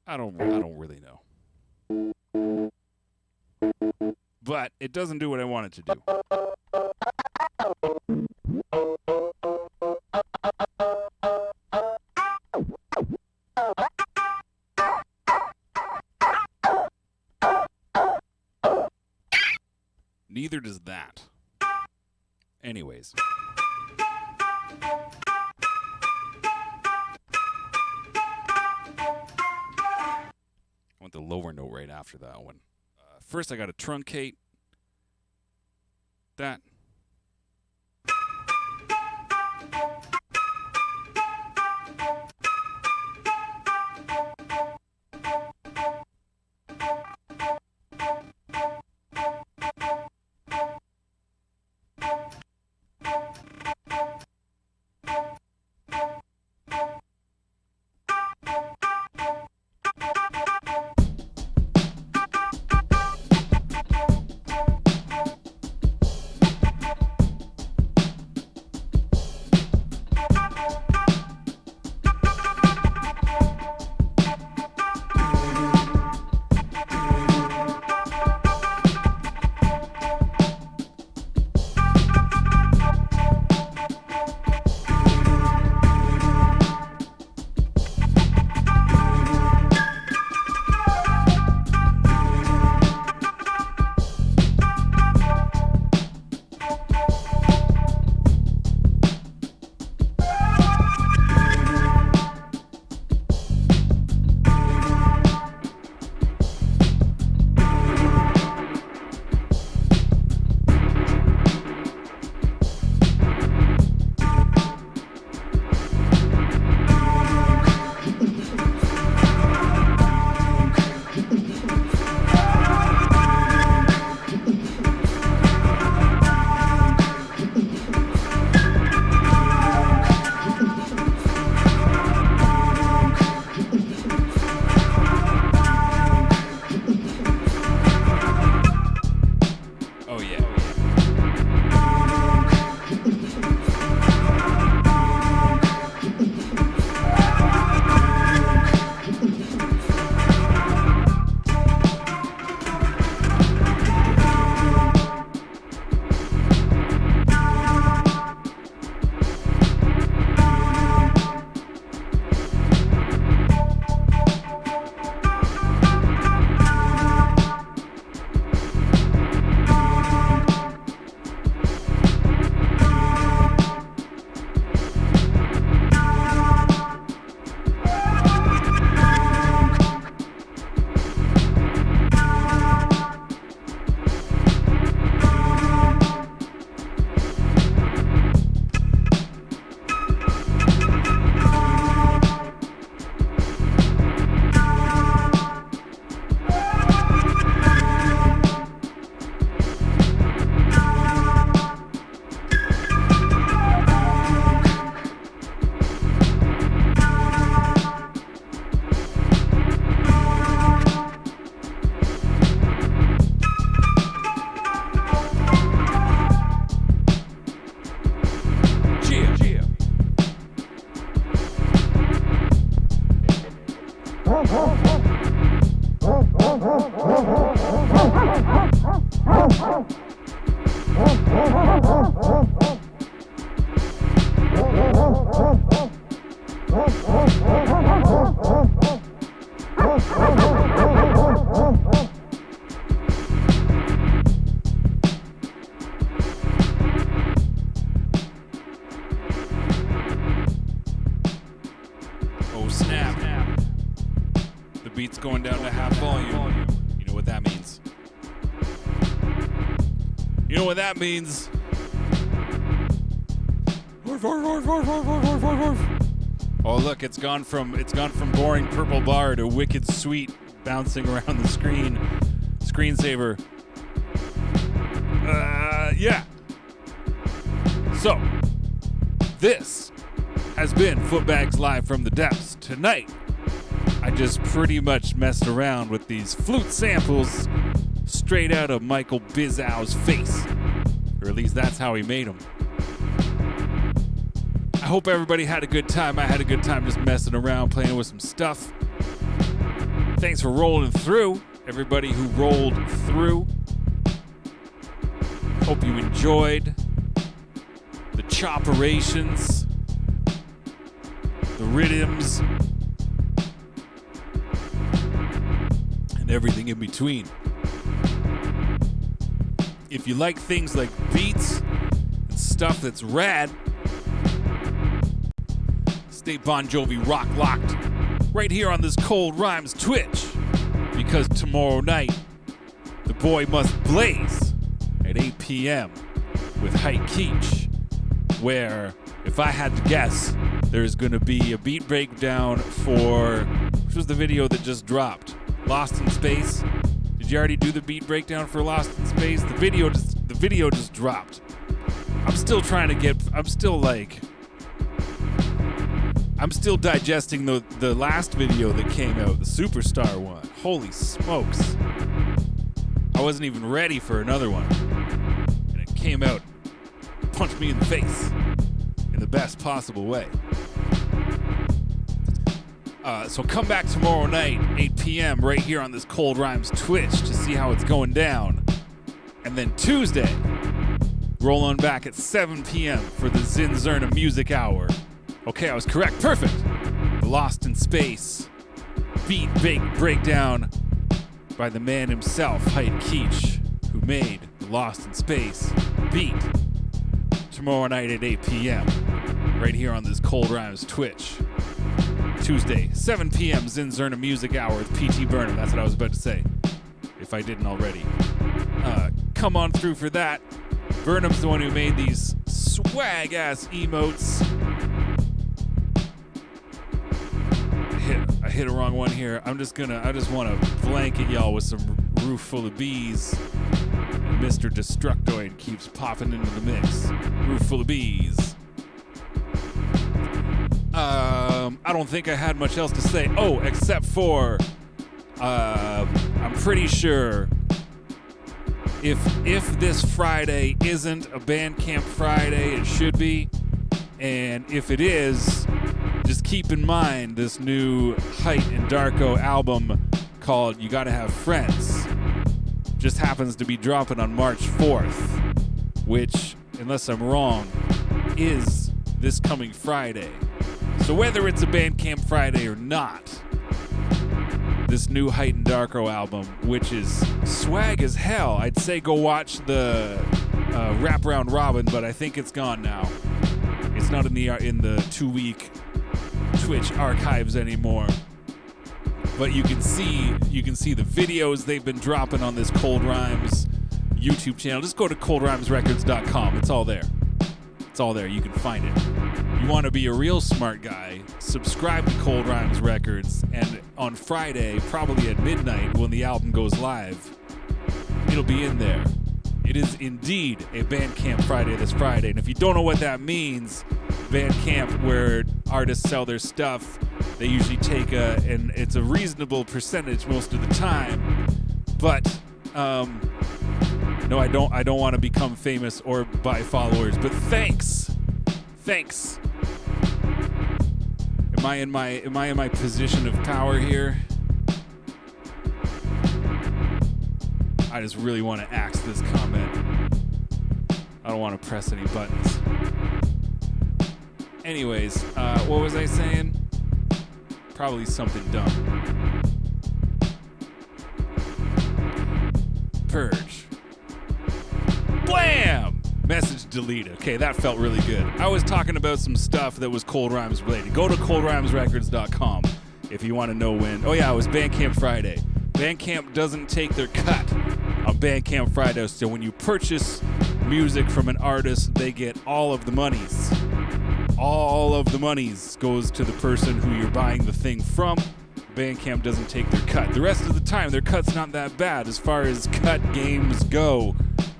Speaker 2: I don't really know. But it doesn't do what I want it to do. Anyways. I want the lower note right after that one. First, I got to truncate that. Oh snap. The beat's going down to half volume. You know what that means. You know what that means. Oh look, it's gone from boring purple bar to wicked sweet bouncing around the screen. Screensaver. Yeah. So, this has been Footbags Live from the Depths. Tonight, I just pretty much messed around with these flute samples straight out of Michael Bizow's face. Or at least that's how he made them. I hope everybody had a good time. I had a good time just messing around, playing with some stuff. Thanks for rolling through, everybody who rolled through. Hope you enjoyed the choperations, the rhythms, and everything in between. If you like things like beats and stuff stuff that's rad. Stay Bon Jovi rock locked right here on this Cold Rhymes Twitch, because tomorrow night the boy must blaze at 8 p.m. with Hype Keach, where, if I had to guess, there's going to be a beat breakdown for, which was the video that just dropped, Lost in Space. Did you already do the beat breakdown for Lost in Space? The video just dropped. I'm still digesting the last video that came out, the Superstar one. Holy smokes. I wasn't even ready for another one. And it came out, punched me in the face in the best possible way. So come back tomorrow night, 8 p.m., right here on this Cold Rhymes Twitch to see how it's going down. And then Tuesday, roll on back at 7 p.m. for the Zinzerna Music Hour. Okay, I was correct. Perfect. The Lost in Space beat breakdown by the man himself, Hype Keach, who made the Lost in Space beat. Tomorrow night at 8 p.m. right here on this Cold Rhymes Twitch. Tuesday, 7 p.m. Zinzerna Music Hour with P.T. Burnham. That's what I was about to say, if I didn't already. Come on through for that. Burnham's the one who made these swag-ass emotes. I hit a wrong one here. I just want to blanket y'all with some Roof Full of Bees. And Mr. Destructoid keeps popping into the mix. Roof Full of Bees. I don't think I had much else to say. Oh, except for I'm pretty sure if this Friday isn't a Bandcamp Friday, it should be. And if it is, just keep in mind this new Height and Darko album called You Gotta Have Friends just happens to be dropping on March 4th, which, unless I'm wrong, is this coming Friday. So whether it's a Bandcamp Friday or not, this new Height and Darko album, which is swag as hell, I'd say go watch the Wraparound Robin, but I think it's gone now. It's not in the 2-week Twitch archives anymore. But you can see the videos they've been dropping on this Cold Rhymes YouTube channel. Just go to coldrhymesrecords.com. It's all there. It's all there. You can find it. You want to be a real smart guy, subscribe to Cold Rhymes Records, and on Friday, probably at midnight when the album goes live, it'll be in there. It is indeed a Bandcamp Friday this Friday. And if you don't know what that means, Bandcamp, where artists sell their stuff, they usually take and it's a reasonable percentage most of the time. But no, I don't want to become famous or buy followers. But thanks. Am I in my position of power here? I just really want to axe this comment. I don't want to press any buttons. Anyways, what was I saying? Probably something dumb. Purge. Blam! Message deleted. Okay, that felt really good. I was talking about some stuff that was Cold Rhymes related. Go to coldrhymesrecords.com if you want to know when. Oh yeah, it was Bandcamp Friday. Bandcamp doesn't take their cut on Bandcamp Friday, so when you purchase music from an artist, they get all of the monies. All of the monies goes to the person who you're buying the thing from. Bandcamp doesn't take their cut. The rest of the time, their cut's not that bad. As far as cut games go,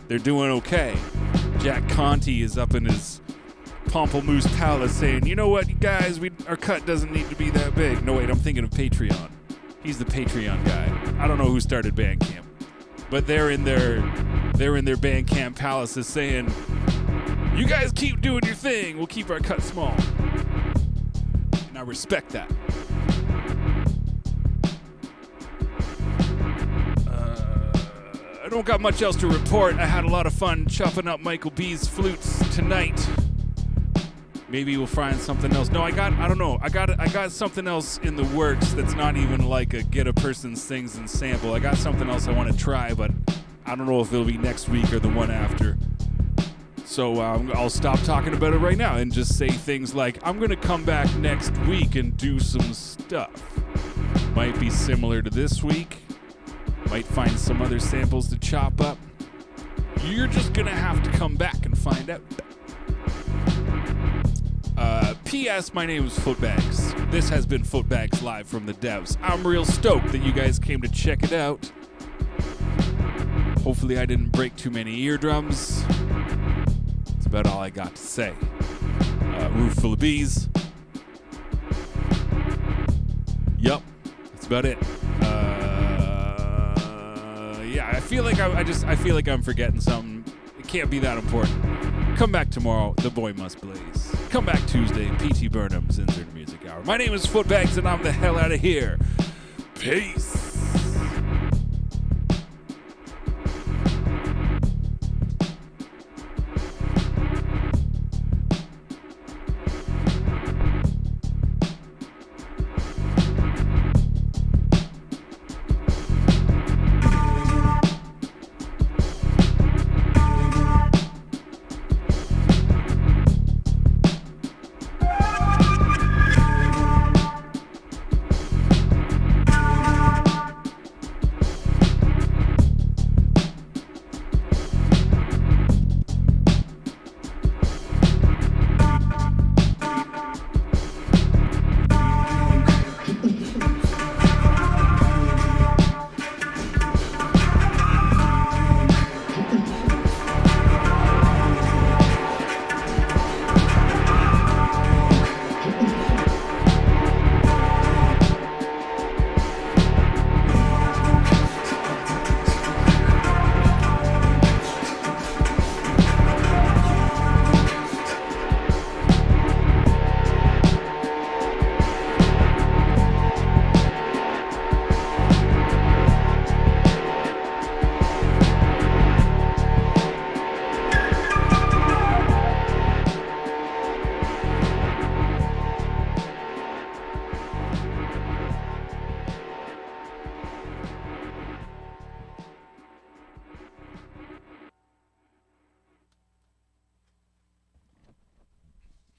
Speaker 2: they're doing okay. Jack Conti is up in his Pamplemousse Palace saying, you know what, you guys, our cut doesn't need to be that big. No, wait, I'm thinking of Patreon. He's the Patreon guy. I don't know who started Bandcamp, but they're in their Bandcamp palaces saying, you guys keep doing your thing. We'll keep our cut small. And I respect that. I don't got much else to report. I had a lot of fun chopping up Michael B's flutes tonight. Maybe we'll find something else. No, I don't know. I got something else in the works that's not even like a get a person sings and sample. I got something else I want to try, but I don't know if it'll be next week or the one after. So I'll stop talking about it right now and just say things like, I'm going to come back next week and do some stuff. Might be similar to this week. Might find some other samples to chop up. You're just going to have to come back and find out. P.S. My name is Footbags. This has been Footbags live from the devs. I'm real stoked that you guys came to check it out. Hopefully I didn't break too many eardrums. That's about all I got to say. Roof full of bees. Yup, that's about it. Yeah, I feel like I feel like I'm forgetting something. It can't be that important. Come back tomorrow. The boy must blaze. Come back Tuesday. P.T. Burnham's Insert Music Hour. My name is Footbags, and I'm the hell out of here. Peace.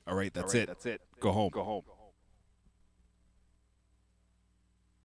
Speaker 2: All right, that's it. Go home.